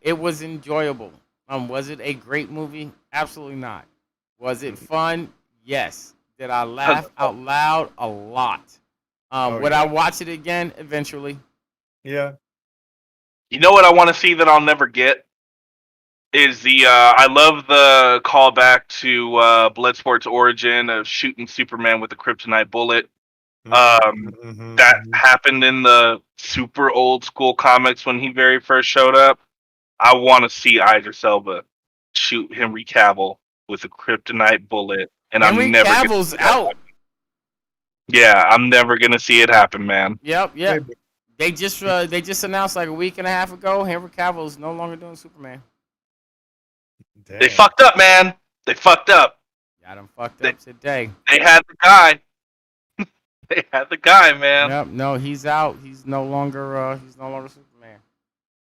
it was enjoyable. Was it a great movie? Absolutely not. Was it fun? Yes. Did I laugh out loud? A lot. Would I watch it again eventually? Yeah. You know what I want to see that I'll never get? Is I love the callback to Bloodsport's origin of shooting Superman with a kryptonite bullet. That happened in the super old school comics when he very first showed up. I want to see Idris Elba shoot Henry Cavill with a kryptonite bullet, and Henry Cavill's out. Yeah, I'm never gonna see it happen, man. Yep. They just announced like a week and a half ago Henry Cavill is no longer doing Superman. Damn. They fucked up, man. They fucked up. Got him fucked They, up today. they had the guy. They had the guy, man. Yep. No, he's out. He's no longer. He's no longer Superman.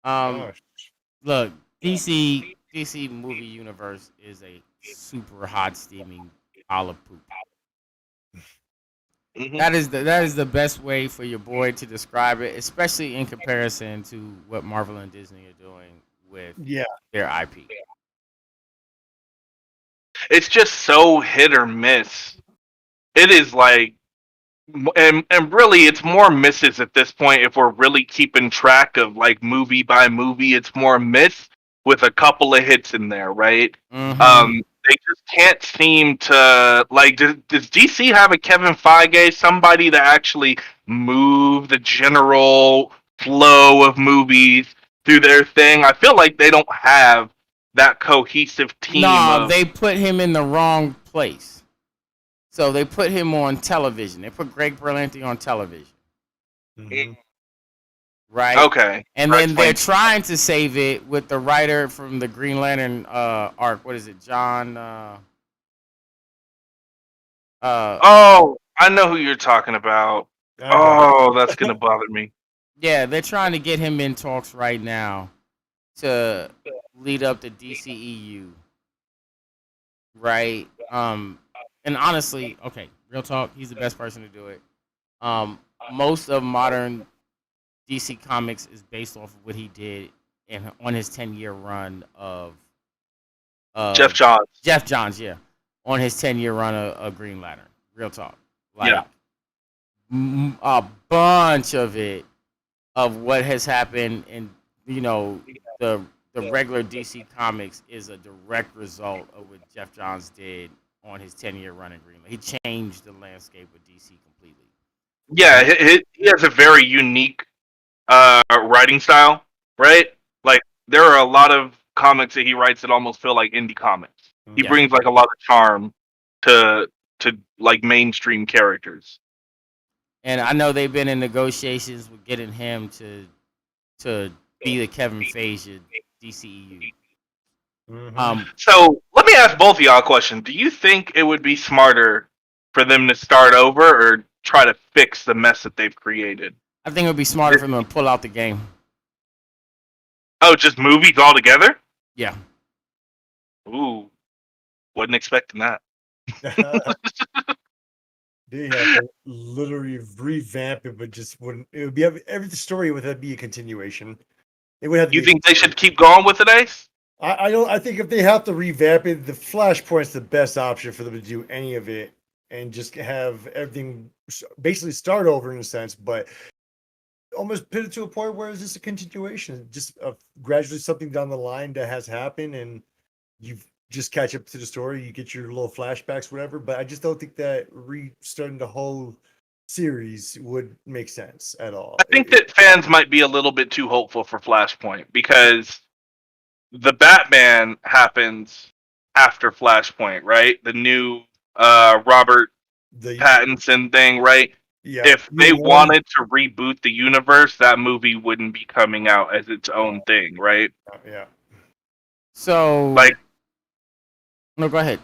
Um, Gosh. look, DC movie universe is a super hot steaming pile of poop. Mm-hmm. That is the best way for your boy to describe it, especially in comparison to what Marvel and Disney are doing with their IP. It's just so hit or miss. It is like, and really, it's more misses at this point. If we're really keeping track of like movie by movie, it's more miss with a couple of hits in there, right? Mm-hmm. They just can't seem to like. Does DC have a Kevin Feige, somebody to actually move the general flow of movies through their thing? I feel like they don't have that cohesive team No, of. they put him in the wrong place. So they put him on television. They put Greg Berlanti on television. Mm-hmm. Right? Okay. And then they're trying to save it with the writer from the Green Lantern arc. What is it? John Oh, I know who you're talking about. Oh, that's gonna bother me. Yeah, they're trying to get him in talks right now to lead up the DCEU. Right? And honestly, okay, real talk, he's the best person to do it. Most of modern DC Comics is based off of what he did on his 10-year run of Jeff Johns. Jeff Johns, yeah, on his 10-year run of Green Lantern. Real talk, like a bunch of it of what has happened in the regular DC Comics is a direct result of what Jeff Johns did on his 10-year run in Green Lantern. He changed the landscape of DC completely. Yeah, he has a very unique writing style, right? Like there are a lot of comics that he writes that almost feel like indie comics. He brings like a lot of charm to like mainstream characters. And I know they've been in negotiations with getting him to be the Kevin Feige DCEU. Mm-hmm. So let me ask both of y'all a question. Do you think it would be smarter for them to start over or try to fix the mess that they've created? I think it would be smarter for them to pull out the game. Oh, just movies altogether? Yeah. Ooh, wasn't expecting that. They have to literally revamp it, but just wouldn't. It would be every story would be a continuation. It would have. To you think they should keep going with it, Ace? I don't. I think if they have to revamp it, the Flashpoint's the best option for them to do any of it, and just have everything basically start over in a sense, but almost put it to a point where it's just a continuation, just gradually something down the line that has happened, and you just catch up to the story. You get your little flashbacks, whatever. But I just don't think that restarting the whole series would make sense at all. I think that fans might be a little bit too hopeful for Flashpoint because the Batman happens after Flashpoint, right? The new Robert Pattinson thing, right? Yeah. If they wanted to reboot the universe, that movie wouldn't be coming out as its own thing, right? Yeah. So, like, no, go ahead.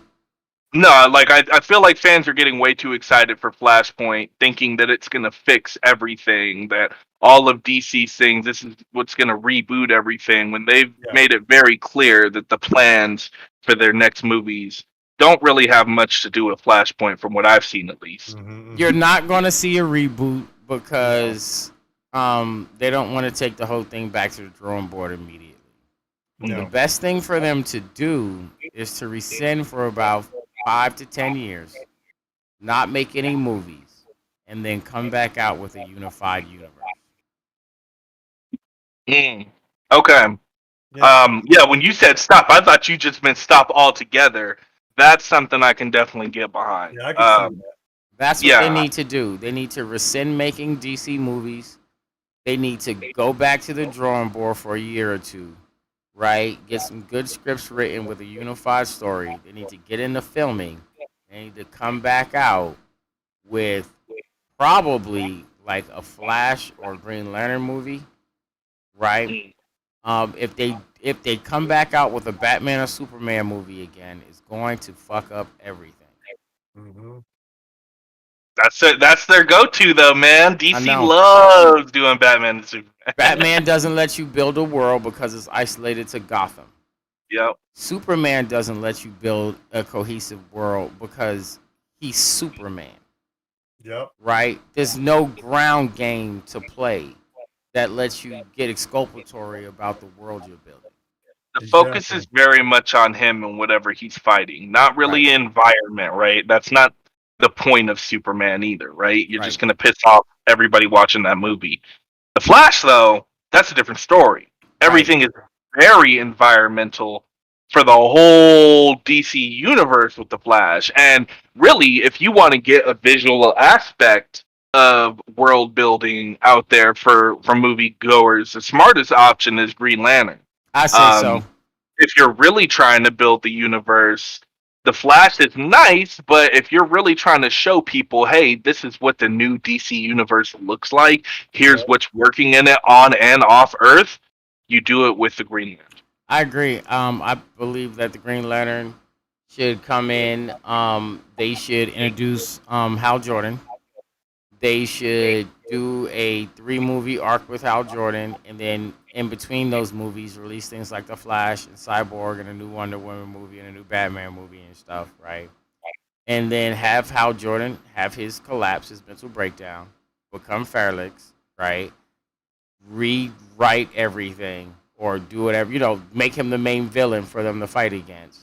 No, like I feel like fans are getting way too excited for Flashpoint, thinking that it's gonna fix everything, that all of DC's things, this is what's gonna reboot everything, when they've made it very clear that the plans for their next movies don't really have much to do with Flashpoint, from what I've seen at least. Mm-hmm. You're not gonna see a reboot because they don't want to take the whole thing back to the drawing board immediately. No. The best thing for them to do is to rescind for about 5 to 10 years, not make any movies, and then come back out with a unified universe. Okay. Yeah, when you said stop, I thought you just meant stop altogether. That's something I can definitely get behind. Yeah, I can see that. That's what they need to do. They need to rescind making DC movies. They need to go back to the drawing board for a year or two. Right? Get some good scripts written with a unified story. They need to get into filming. They need to come back out with probably like a Flash or Green Lantern movie. Right? If if they come back out with a Batman or Superman movie again, it's going to fuck up everything. Mm-hmm. That's it. That's their go-to, though, man. I DC know. loves doing Batman and Superman. Batman doesn't let you build a world because it's isolated to Gotham. Yep. Superman doesn't let you build a cohesive world because he's Superman. Yep. Right? There's no ground game to play that lets you get exculpatory about the world you're building. The focus is very much on him and whatever he's fighting, not really environment, right? That's not the point of Superman either, right? You're just going to piss off everybody watching that movie. The Flash, though, that's a different story. Everything is very environmental for the whole DC universe with the Flash. And really, if you want to get a visual aspect of world building out there for movie goers, the smartest option is Green Lantern. I say so. If you're really trying to build the universe, the Flash is nice, but if you're really trying to show people, hey, this is what the new DC universe looks like, here's what's working in it on and off Earth, you do it with the Green Lantern. I agree. I believe that the Green Lantern should come in. They should introduce Hal Jordan. They should do a 3-movie arc with Hal Jordan, and then in between those movies, release things like The Flash and Cyborg and a new Wonder Woman movie and a new Batman movie and stuff, right? And then have Hal Jordan have his collapse, his mental breakdown, become Fairlix, right? Rewrite everything or do whatever, make him the main villain for them to fight against,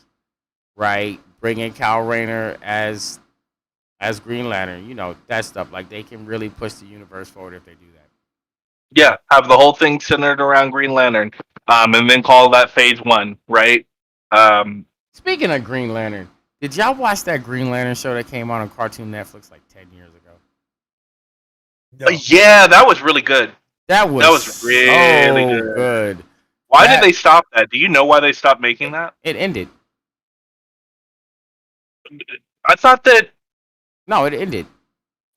right? Bring in Kyle Rayner as Green Lantern, that stuff. Like, they can really push the universe forward if they do that. Yeah, have the whole thing centered around Green Lantern, and then call that Phase 1, right? Speaking of Green Lantern, did y'all watch that Green Lantern show that came out on Cartoon Netflix like 10 years ago? No. Yeah, that was really good. That was really good. Why did they stop that? Do you know why they stopped making that? It ended. I thought that... No, it ended.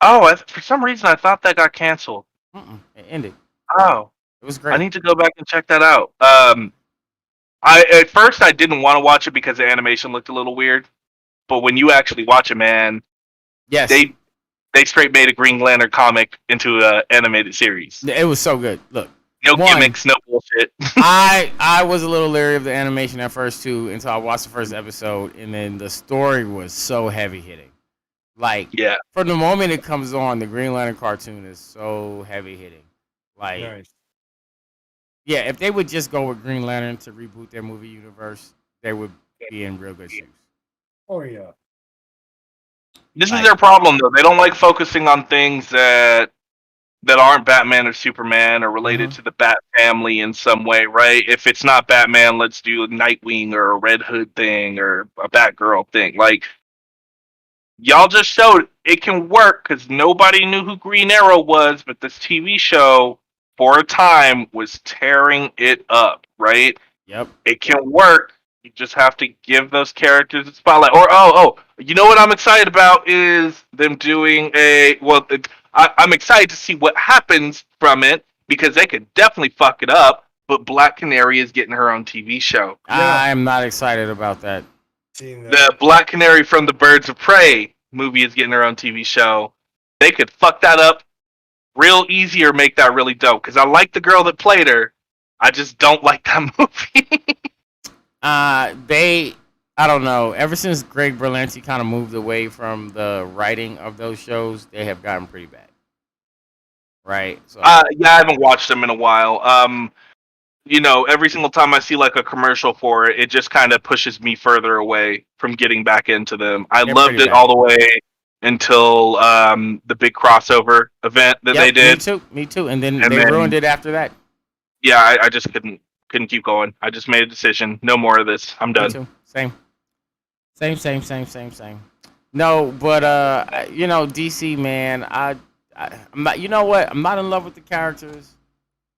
Oh, for some reason I thought that got canceled. It ended. Oh. It was great. I need to go back and check that out. At first I didn't want to watch it because the animation looked a little weird. But when you actually watch it, man, yes, they straight made a Green Lantern comic into an animated series. It was so good. Look, no gimmicks, no bullshit. I was a little leery of the animation at first too until I watched the first episode, and then the story was so heavy hitting. Like, from the moment it comes on, the Green Lantern cartoon is so heavy hitting. Like, Nice. Yeah, if they would just go with Green Lantern to reboot their movie universe, they would be in real good shoes. Oh yeah. This is their problem, though. They don't like focusing on things that aren't Batman or Superman or related to the Bat family in some way, right? If it's not Batman, let's do a Nightwing or a Red Hood thing or a Batgirl thing. Like, y'all just showed it can work because nobody knew who Green Arrow was, but this TV show, for a time, was tearing it up, right? Yep. It can work. You just have to give those characters a spotlight. Or, you know what I'm excited about is them doing I'm excited to see what happens from it because they could definitely fuck it up, but Black Canary is getting her own TV show. I'm not excited about that. The Black Canary from the Birds of Prey movie is getting her own TV show. They could fuck that up real easy or make that really dope because I like the girl that played her. I just don't like that movie. I don't know. Ever since Greg Berlanti kind of moved away from the writing of those shows, they have gotten pretty bad. Right? So I haven't watched them in a while. Every single time I see like a commercial for it, it just kind of pushes me further away from getting back into them. I loved it all the way until the big crossover event that they did. Me too. And then they ruined it after that. Yeah, I just couldn't keep going. I just made a decision. No more of this. I'm done. Me too. Same. No, but DC, man, I'm not. You know what? I'm not in love with the characters.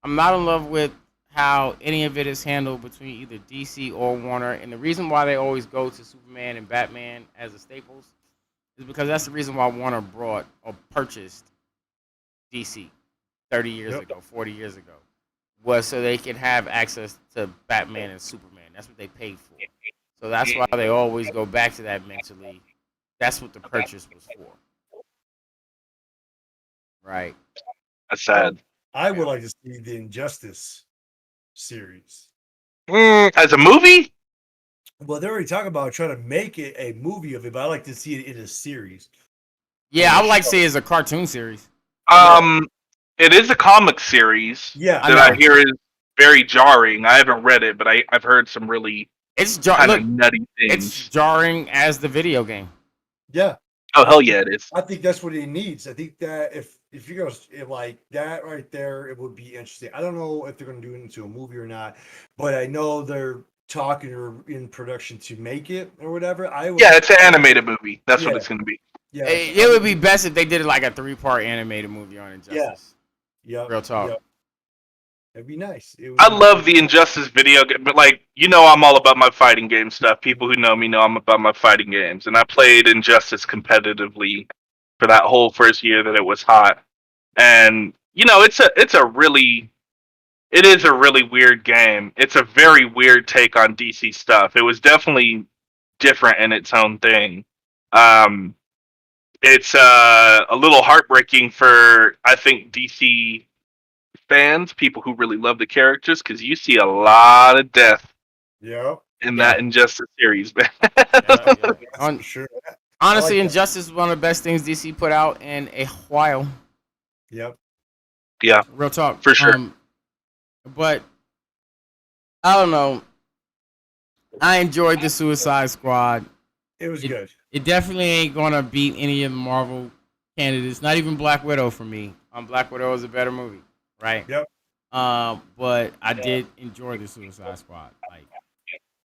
I'm not in love with how any of it is handled between either DC or Warner. And the reason why they always go to Superman and Batman as the staples is because that's the reason why Warner brought or purchased DC 30 years ago, 40 years ago. was so they could have access to Batman and Superman. That's what they paid for. So that's why they always go back to that mentally. That's what the purchase was for. Right. That's sad. I would like to see the Injustice series. As a movie? Well, they're already talking about trying to make it a movie of it, but I like to see it in a series. Yeah, I would like to see it as a cartoon series. It is a comic series. Yeah, that I hear is very jarring. I haven't read it, but I've heard some really kind of nutty things. It's jarring as the video game. Yeah. Oh hell yeah, it is. I think that's what it needs. I think that if you're gonna like that right there, it would be interesting. I don't know if they're gonna do it into a movie or not, but I know they're talking or in production to make it or whatever. Yeah, it's an animated movie. That's what it's gonna be. Yeah, it would be best if they did it like a 3-part animated movie on Injustice. Yeah, real talk. It'd be nice. I love the Injustice video game, but I'm all about my fighting game stuff. People who know me know I'm about my fighting games, and I played Injustice competitively for that whole first year that it was hot. And it is a really weird game. It's a very weird take on DC stuff. It was definitely different in its own thing. It's a little heartbreaking for, I think, DC fans, people who really love the characters, because you see a lot of death in that Injustice series, man. Sure. Honestly, like Injustice is one of the best things DC put out in a while. Yep. Yeah. Real talk. For sure. But I don't know. I enjoyed the Suicide Squad. It was good. It definitely ain't gonna beat any of the Marvel candidates. Not even Black Widow for me. Black Widow is a better movie, right? Yep. But I did enjoy the Suicide Squad. Like,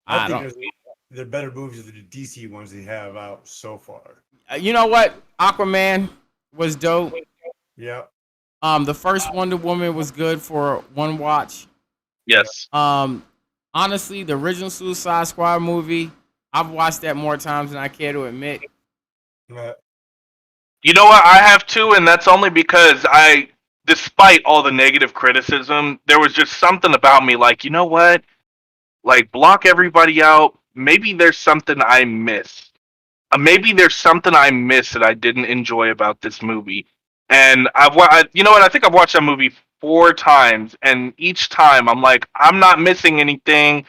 I think they're better movies than the DC ones they have out so far. You know what? Aquaman was dope. Yeah. The first Wonder Woman was good for one watch. Yes. Honestly, the original Suicide Squad movie, I've watched that more times than I care to admit. You know what? I have too, and that's only because despite all the negative criticism, there was just something about me like, you know what? Like, block everybody out. Maybe there's something I missed. Maybe there's something I missed that I didn't enjoy about this movie. And you know what? I think I've watched that movie 4 times, and each time I'm like, I'm not missing anything.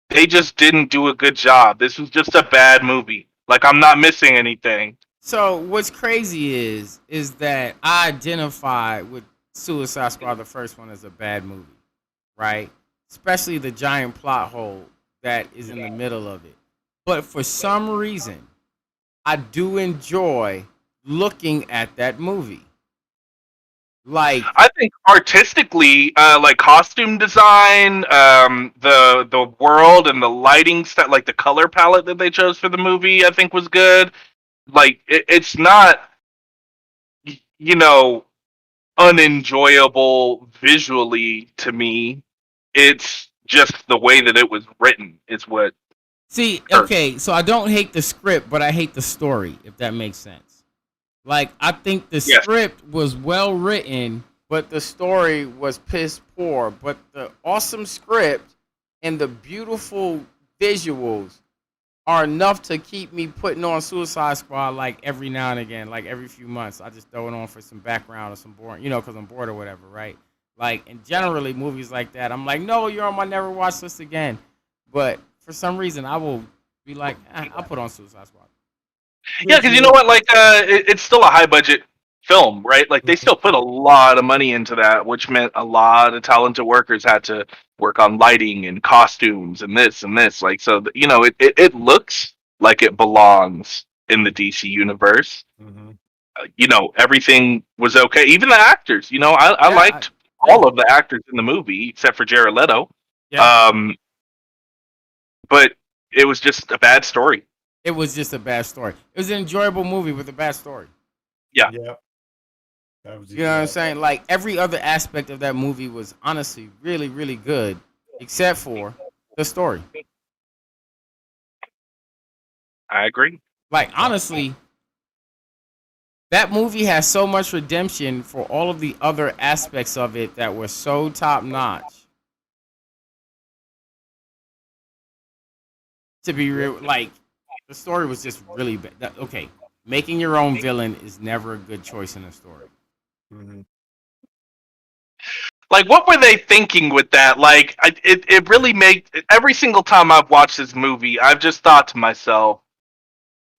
They just didn't do a good job. This was just a bad movie. Like, I'm not missing anything. So what's crazy is that I identify with Suicide Squad, the first one, as a bad movie, right? Especially the giant plot hole that is in the middle of it. But for some reason, I do enjoy looking at that movie. Like, I think artistically, like costume design, the world and the lighting stuff, like the color palette that they chose for the movie, I think was good. Like, it's not, unenjoyable visually to me. It's just the way that it was written is what. See, okay, so I don't hate the script, but I hate the story, if that makes sense. Like, I think the script was well written, but the story was piss poor. But the awesome script and the beautiful visuals are enough to keep me putting on Suicide Squad like every now and again, like every few months. I just throw it on for some background or some boring, because I'm bored or whatever, right? Like, and generally movies like that, I'm like, no, you're on my never watch list again. But for some reason, I will be like, I'll put on Suicide Squad. Yeah, because you know what? Like, it's still a high budget film, right? Like, they still put a lot of money into that, which meant a lot of talented workers had to work on lighting and costumes and this and this. Like, so it looks like it belongs in the DC universe. Mm-hmm. Everything was okay. Even the actors. I liked all of the actors in the movie except for Jared Leto. Yeah. But it was just a bad story. It was just a bad story. It was an enjoyable movie with a bad story. Yeah. Yeah. You know what I'm saying? Like, every other aspect of that movie was honestly really, really good, except for the story. I agree. Like, honestly, that movie has so much redemption for all of the other aspects of it that were so top notch. To be real, like the story was just really bad. Okay, making your own villain is never a good choice in a story. Mm-hmm. Like, what were they thinking with that? Like, it really made every single time I've watched this movie, I've just thought to myself,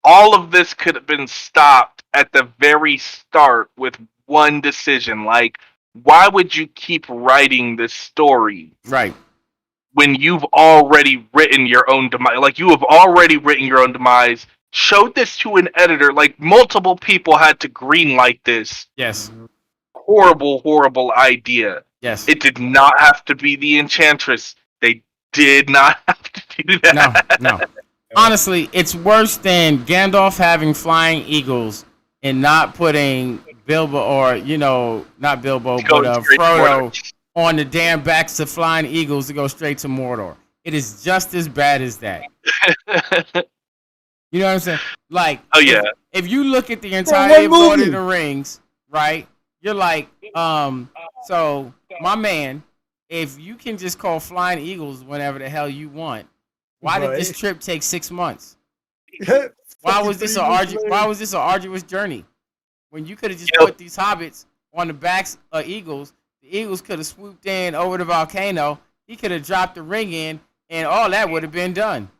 all of this could have been stopped at the very start with one decision. Like, why would you keep writing this story? Right. When you've already written your own demise. Like, you have already written your own demise. Showed this to an editor. Like, multiple people had to greenlight this. Yes. Horrible idea. Yes. It did not have to be the Enchantress. They did not have to do that. No. Honestly, it's worse than Gandalf having flying eagles and not putting Bilbo or, not Bilbo, but Frodo on the damn backs of flying eagles to go straight to Mordor. It is just as bad as that. You know what I'm saying? Like, oh yeah. If you look at the entire Lord of the Rings, right? You're like, so my man, if you can just call flying eagles whenever the hell you want, why did this trip take 6 months? Why was this an arduous journey? When you could have just put these hobbits on the backs of eagles, the eagles could have swooped in over the volcano. He could have dropped the ring in, and all that would have been done.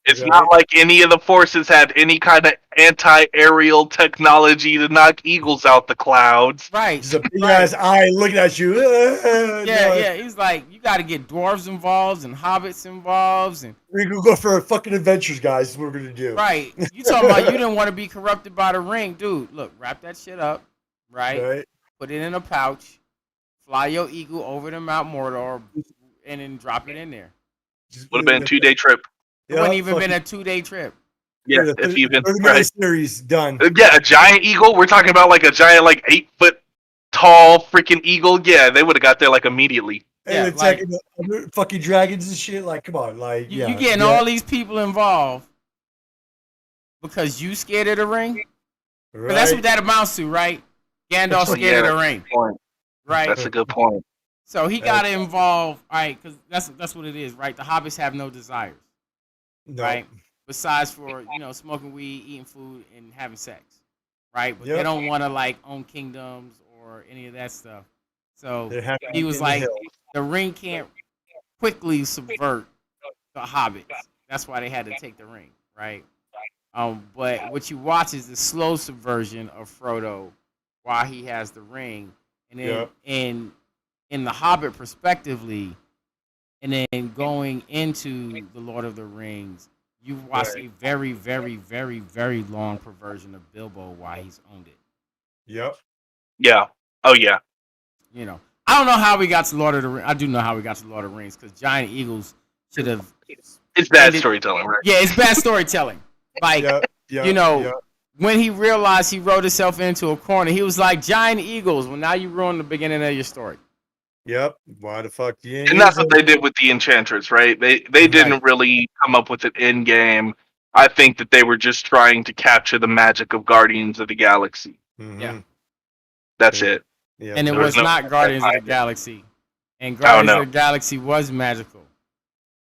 It's not like any of the forces had any kind of anti-aerial technology to knock eagles out the clouds. Right. Just a big ass eye looking at you. Yeah. He's like, you got to get dwarves involved and hobbits involved, and we're gonna go for fucking adventures, guys. Is what we're gonna do. Right. You talking about you didn't want to be corrupted by the ring, dude? Look, wrap that shit up, right? Put it in a pouch, fly your eagle over to Mount Mordor, and then drop it in there. Would have been a 2-day trip. It wouldn't even been a 2-day trip. Yeah, if even. Right. Series done. Yeah, a giant eagle. We're talking about like a giant, like 8-foot tall freaking eagle. Yeah, they would have got there like immediately. And attacking the fucking dragons and shit. Like, come on, like you getting all these people involved because you scared of the ring. Right. That's what that amounts to, right? Gandalf scared of the ring. Right. That's a good point. So he got involved, right? Because that's what it is, right? The hobbits have no desires. No. Right, besides for smoking weed, eating food, and having sex, right? But they don't want to like own kingdoms or any of that stuff. So he was like, the ring can't quickly subvert the hobbits. That's why they had to take the ring, right? But what you watch is the slow subversion of Frodo while he has the ring, and then in the Hobbit perspectively. And then going into the Lord of the Rings, you watch a very, very, very, very long perversion of Bilbo while he's owned it. Yep. Yeah. Oh, yeah. I don't know how we got to Lord of the Rings. I do know how we got to Lord of the Rings because giant eagles should have. It's bad storytelling, right? Yeah, it's bad storytelling. Like, when he realized he wrote himself into a corner, he was like, giant eagles. Well, now you ruined the beginning of your story. Yep. Why the fuck? And that's what they did with the Enchantress, right? They didn't really come up with an end game. I think that they were just trying to capture the magic of Guardians of the Galaxy. Mm-hmm. Yeah. That's it. Yeah. And it was not Guardians of the Galaxy. And Guardians of the Galaxy was magical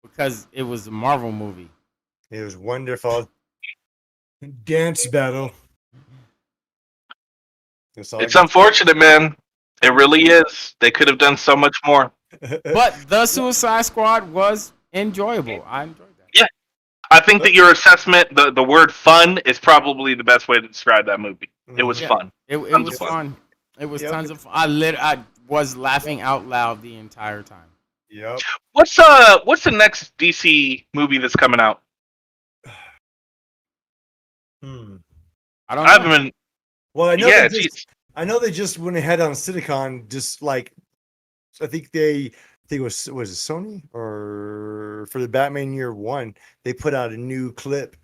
because it was a Marvel movie. It was wonderful. Dance battle. It's unfortunate, man. It really is. They could have done so much more. But the Suicide Squad was enjoyable. I enjoyed that. Yeah. I think that your assessment, the word fun, is probably the best way to describe that movie. It was fun. It was fun. It was tons of fun. I was laughing out loud the entire time. Yep. What's the next DC movie that's coming out? I don't know. I haven't been. Well, I know they just went ahead on Citicon, just like I think it was Sony or for the Batman Year One, they put out a new clip.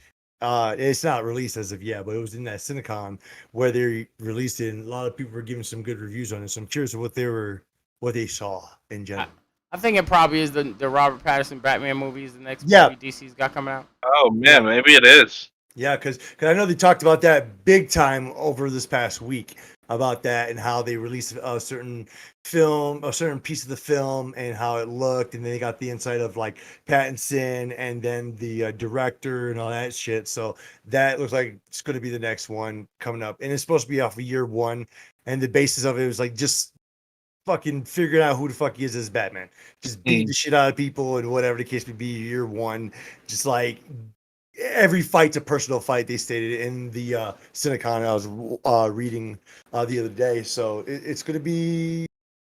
It's not released as of yet, but it was in that Citicon where they released it, and a lot of people were giving some good reviews on it. So I'm curious of what they saw in general. I think it probably is the Robert Pattinson Batman movie is the next movie DC's got coming out. Oh man, maybe it is. Yeah, because I know they talked about that big time over this past week. about that and how they released a certain film, a certain piece of the film, and how it looked, and then they got the insight of like Pattinson and then the director and all that shit. So that looks like it's going to be the next one coming up, and it's supposed to be off of year one. And the basis of it was like just fucking figuring out who the fuck he is as Batman, just beating the shit out of people and whatever the case may be. Year one, just like every fight's a personal fight. They stated in the Cinecon I was reading the other day. So it's gonna be.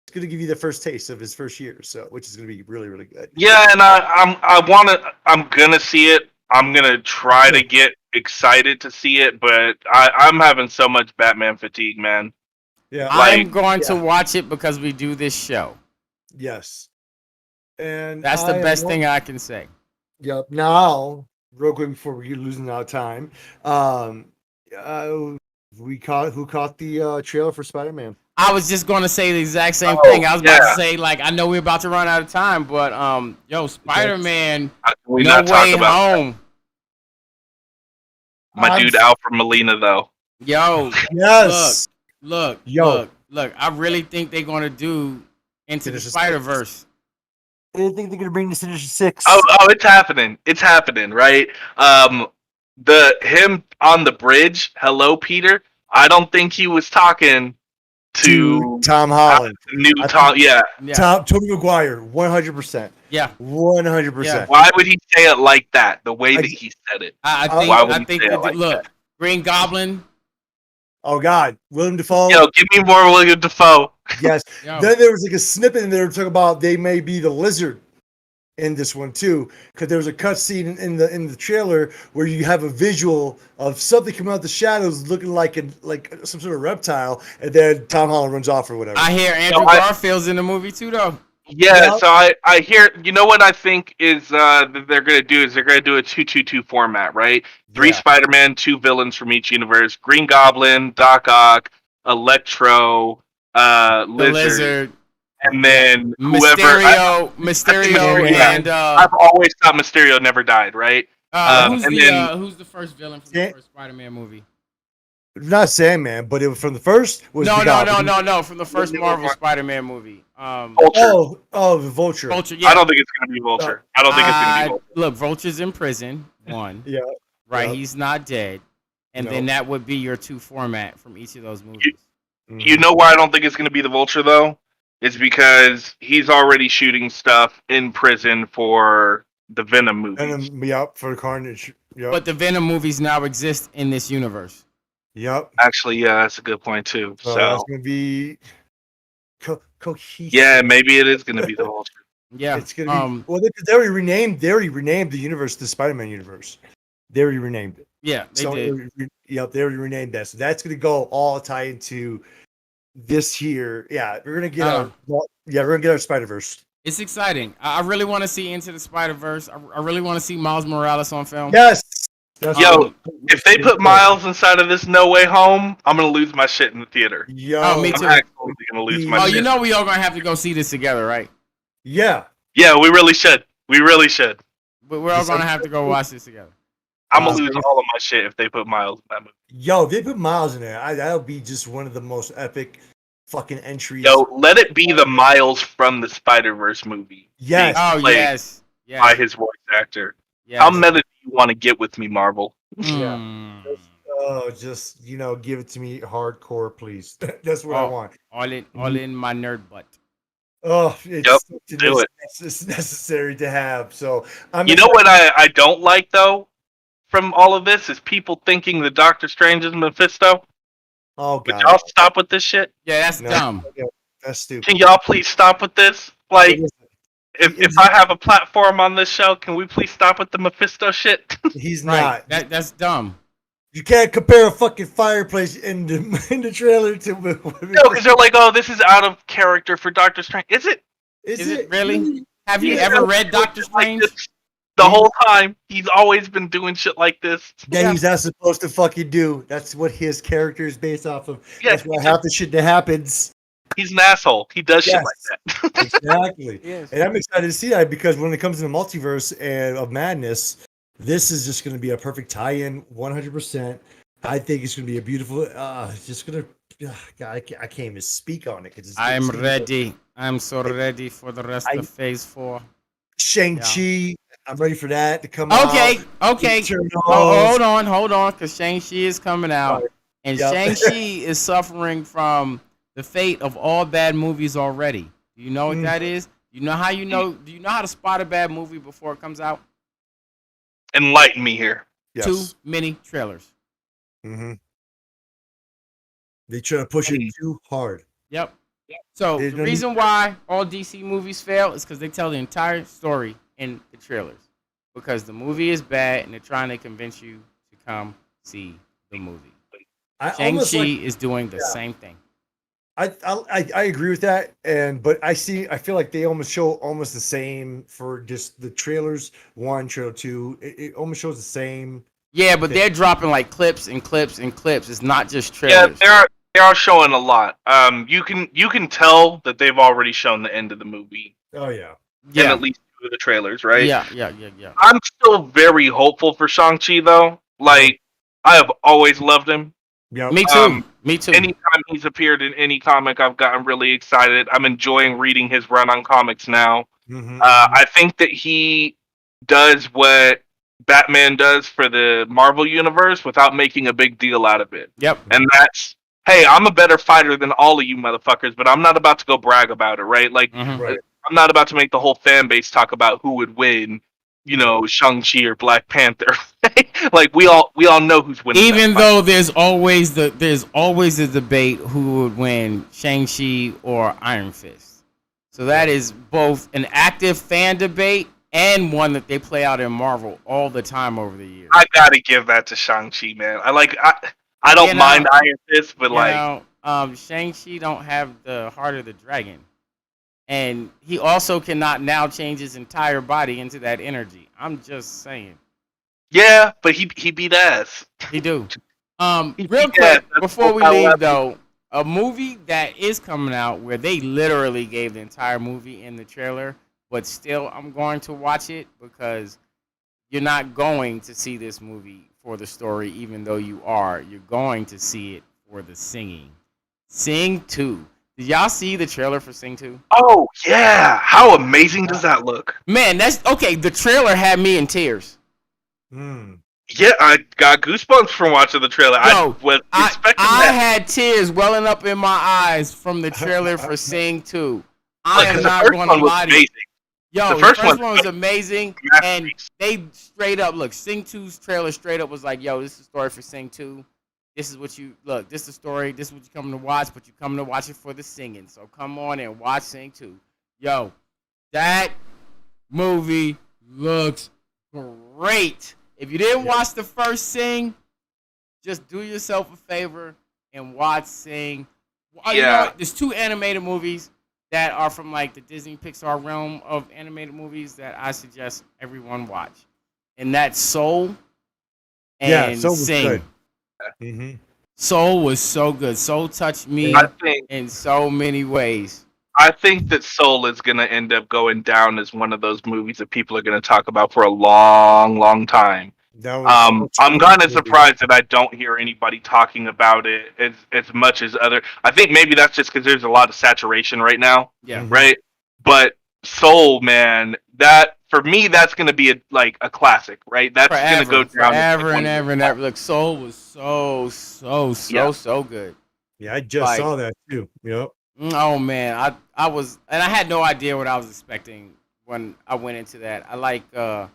It's gonna give you the first taste of his first year, so which is gonna be really, really good. Yeah, and I'm gonna see it. I'm gonna try to get excited to see it, but I'm having so much Batman fatigue, man. Yeah, I'm going to watch it because we do this show. Yes, and that's the best thing I can say. Yep. Now, real quick before we get losing our time, who caught the trailer for Spider-Man? I was just going to say the exact same thing. I was about to say, like, I know we're about to run out of time, but Spider-Man, No Way Home. My dude Alfred Molina, though. Yo, yes. Look. I really think they're going to do Into the Spider-Verse. I think they're going to bring the Sinister Six. Oh, it's happening. It's happening, right? Him on the bridge. Hello, Peter. I don't think he was talking to Tom Holland. Tobey Maguire, 100%. Yeah, 100%. Why would he say it like that? The way that he said it. I think look, Green Goblin. Oh God, William Dafoe. Yo, give me more William Dafoe. Yes. Then there was like a snippet in there talking about they may be the Lizard in this one too, because there was a cut scene in the trailer where you have a visual of something coming out the shadows looking like some sort of reptile, and then Tom Holland runs off or whatever. I hear Andrew Garfield's in the movie too, though. Yeah, so I hear. You know what I think is that they're gonna do is they're gonna do a 2-2-2 format, right? 3 Spider-Man, 2 villains from each universe: Green Goblin, Doc Ock, Electro, Lizard. And then Mysterio, and I've always thought Mysterio never died, right? Who's the first villain from the first Spider-Man movie? Not Sandman, but it was from the first. No, from the first Marvel Spider-Man movie. Vulture. The Vulture. Vulture. Yeah. I don't think it's gonna be Vulture. I don't think it's gonna be Vulture. Look, Vulture's in prison. One. Yeah. Right. Yep. He's not dead, and then that would be your 2 format from each of those movies. You know why I don't think it's gonna be the Vulture though? It's because he's already shooting stuff in prison for the Venom movies. For Carnage. Yep. But the Venom movies now exist in this universe. Yep. Actually, yeah, that's a good point too. So that's gonna be cohesive. Yeah, maybe it is gonna be the Vulture. Yeah, it's gonna be. Well, they already renamed the universe the Spider-Man universe. They already renamed it. Yeah, they did. They already renamed that. So that's gonna go all tie into this year. Yeah, we're gonna get our Spider-Verse. It's exciting. I really want to see Into the Spider-Verse. I really want to see Miles Morales on film. Yes. Yo, if they put Miles inside of this No Way Home, I'm gonna lose my shit in the theater. Yo, me too. I'm actually gonna lose my shit. You know we all gonna have to go see this together, right? Yeah. Yeah, we really should. But we're all gonna have to go watch this together. I'm gonna lose all of my shit if they put Miles in that movie. Yo, if they put Miles in there, that'll be just one of the most epic fucking entries. Yo, let it be the Miles from the Spider-Verse movie. Yes. Yes. By his voice actor. Yes. How meta do you want to get with me, Marvel? Yeah. Just give it to me hardcore, please. That's what I want. All in my nerd butt. Oh, it's necessary to have. So you know what I don't like though from all of this is people thinking that Doctor Strange is Mephisto. Oh God! Would y'all stop with this shit? Yeah, that's dumb. Yeah, that's stupid. Can y'all please stop with this? Like, if I have a platform on this show, can we please stop with the Mephisto shit? He's not. That's dumb. You can't compare a fucking fireplace in the trailer to. No, because they're like, oh, this is out of character for Doctor Strange. Is it? Is it really? Have you ever read Doctor Strange? The whole time, he's always been doing shit like this. That he's not supposed to fucking do. That's what his character is based off of. Yeah, that's what half the shit that happens. He's an asshole. He does shit like that. Exactly. Yes. And I'm excited to see that because when it comes to the multiverse and of madness, this is just going to be a perfect tie-in, 100%. I think it's gonna be a beautiful. It's just gonna. God, I can't even speak on it because I'm it's gonna be. ready. I'm so ready for the rest I of Phase 4. Yeah. Shang-Chi. I'm ready for that to come out. Okay, okay. Eternals. Hold on, because Shang-Chi is coming out. And Yep. Shang-Chi is suffering from the fate of all bad movies already. Do you know what that is? Do you know how to spot a bad movie before it comes out? Enlighten me here. Yes. Too many trailers. Mm-hmm. They try to push it too hard. Yep. So They the don't need- reason why all DC movies fail is because they tell the entire story in the trailers. Because the movie is bad and they're trying to convince you to come see the movie. Shang-Chi is doing the same thing. I agree with that, but I feel like they almost show almost the same for just the trailers. One, trailer two, it almost shows the same. Yeah, but they're dropping like clips and clips and clips. It's not just trailers. Yeah, they are showing a lot. You can tell that they've already shown the end of the movie. Oh yeah. In at least two of the trailers, right? Yeah. I'm still very hopeful for Shang-Chi though. Like, I have always loved him. Yep. Me too. Anytime he's appeared in any comic, I've gotten really excited. I'm enjoying reading his run on comics now. Mm-hmm. I think that he does what Batman does for the Marvel universe without making a big deal out of it. Yep. And that's, hey, I'm a better fighter than all of you motherfuckers, but I'm not about to go brag about it, right? Like, Right. I'm not about to make the whole fan base talk about who would win, Shang-Chi or Black Panther. Like, we all know who's winning. Even though there's always the debate who would win, Shang-Chi or Iron Fist. So that is both an active fan debate and one that they play out in Marvel all the time over the years. I gotta give that to Shang-Chi, man. I don't mind Iron Fist, but Shang-Chi don't have the heart of the dragon. And he also cannot now change his entire body into that energy. I'm just saying. Yeah, but he beat ass. He do. Real quick, before we leave though, a movie that is coming out where they literally gave the entire movie in the trailer, but still I'm going to watch it because you're not going to see this movie for the story, even though you are. You're going to see it for the singing. Sing 2. Did y'all see the trailer for Sing 2? Oh, yeah. How amazing does that look? Man, that's okay. The trailer had me in tears. Yeah, I got goosebumps from watching the trailer. Yo, I had tears welling up in my eyes from the trailer for Sing 2. I am not going to lie to you. Yo, the first one was amazing. And they straight up, look, Sing 2's trailer straight up was like, yo, this is the story for Sing 2. This is what you look. This is the story. This is what you come to watch, but you come to watch it for the singing. So come on and watch Sing 2. Yo, that movie looks great. If you didn't watch the first Sing, just do yourself a favor and watch Sing. You know what? There's 2 animated movies that are from like the Disney Pixar realm of animated movies that I suggest everyone watch, and that's Soul and Sing. Good. Mm-hmm. Soul was so good. Soul touched me in so many ways. I think that Soul is going to end up going down as one of those movies that people are going to talk about for a long, long time. I'm kind of surprised that I don't hear anybody talking about it as much as other. I think maybe that's just because there's a lot of saturation right now. Yeah. Right. But Soul, man, that for me, that's going to be a classic, right? That's going to go down forever and ever and ever. Look, Soul was so good. Yeah, I just saw that too. Yep. Oh man, I was, and I had no idea what I was expecting when I went into that. I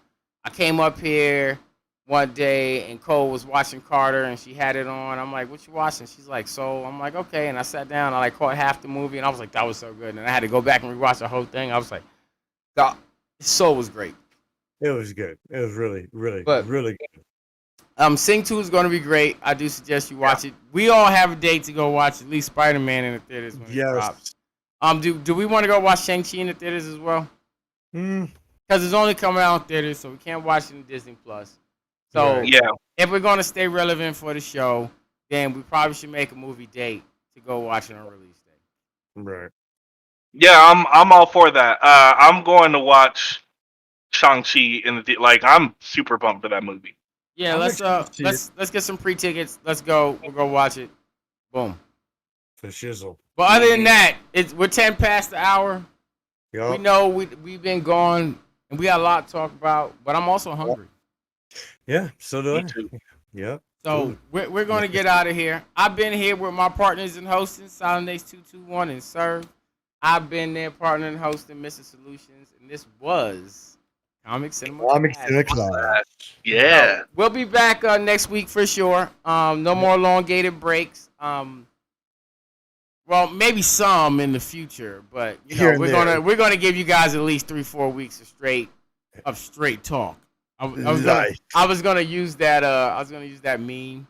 came up here one day and Cole was watching Carter and she had it on. I'm like, what you watching? She's like, Soul. I'm like, okay. And I sat down. I caught half the movie and I was like, that was so good. And I had to go back and rewatch the whole thing. I was like, Soul was great. It was good. It was really really good. Sing 2 is going to be great. I do suggest you watch it. We all have a date to go watch at least Spider-Man in the theaters when it drops. Do we want to go watch Shang-Chi in the theaters as well? Because it's only coming out in theaters, so we can't watch it in Disney Plus. So if we're going to stay relevant for the show, then we probably should make a movie date to go watch it on release day. Right. Yeah, I'm all for that. I'm going to watch Shang-Chi in the I'm super pumped for that movie. Yeah, let's get some pre-tickets. Let's go. We'll go watch it. Boom. For shizzle. But other than that, we're 10 past the hour. Yep. We know we've been gone and we got a lot to talk about, but I'm also hungry. Yeah, so do I. too. Yep. So we're going to get out of here. I've been here with my partners in hosting, SilentAce221 and Cerv. I've been there partner in hosting, Mr. Solutions, and this was Comic Cinema. Yeah. So we'll be back next week for sure. No more elongated breaks. Well, maybe some in the future, but we're gonna give you guys at least 3-4 weeks of straight talk. I was gonna use that meme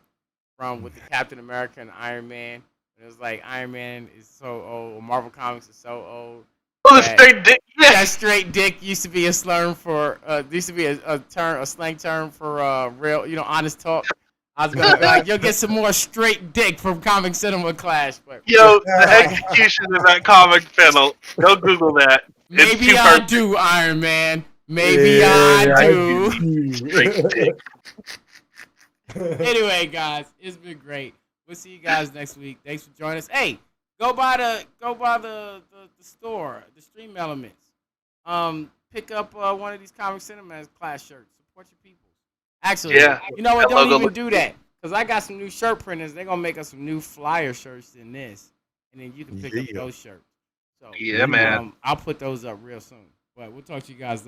from with the Captain America and Iron Man. It was like Iron Man is so old, Marvel Comics is so old. Oh, the straight dick. Yeah. That straight dick used to be a slur for used to be a slang term for real, honest talk. I was gonna be like, you'll get some more straight dick from Comic Cinema Clash. But yo, the execution of that comic panel. Go Google that. Maybe I do, Iron Man. Maybe I do. Straight dick. Anyway, guys, it's been great. We'll see you guys next week. Thanks for joining us. Hey, go by the store, the Stream Elements. Pick up one of these Comic Cinema Clash shirts. Support your people. Actually, you know what? Don't even do that. Because I got some new shirt printers. They're going to make us some new flyer shirts than this. And then you can pick up those shirts. So, yeah, man. I'll put those up real soon. But we'll talk to you guys later.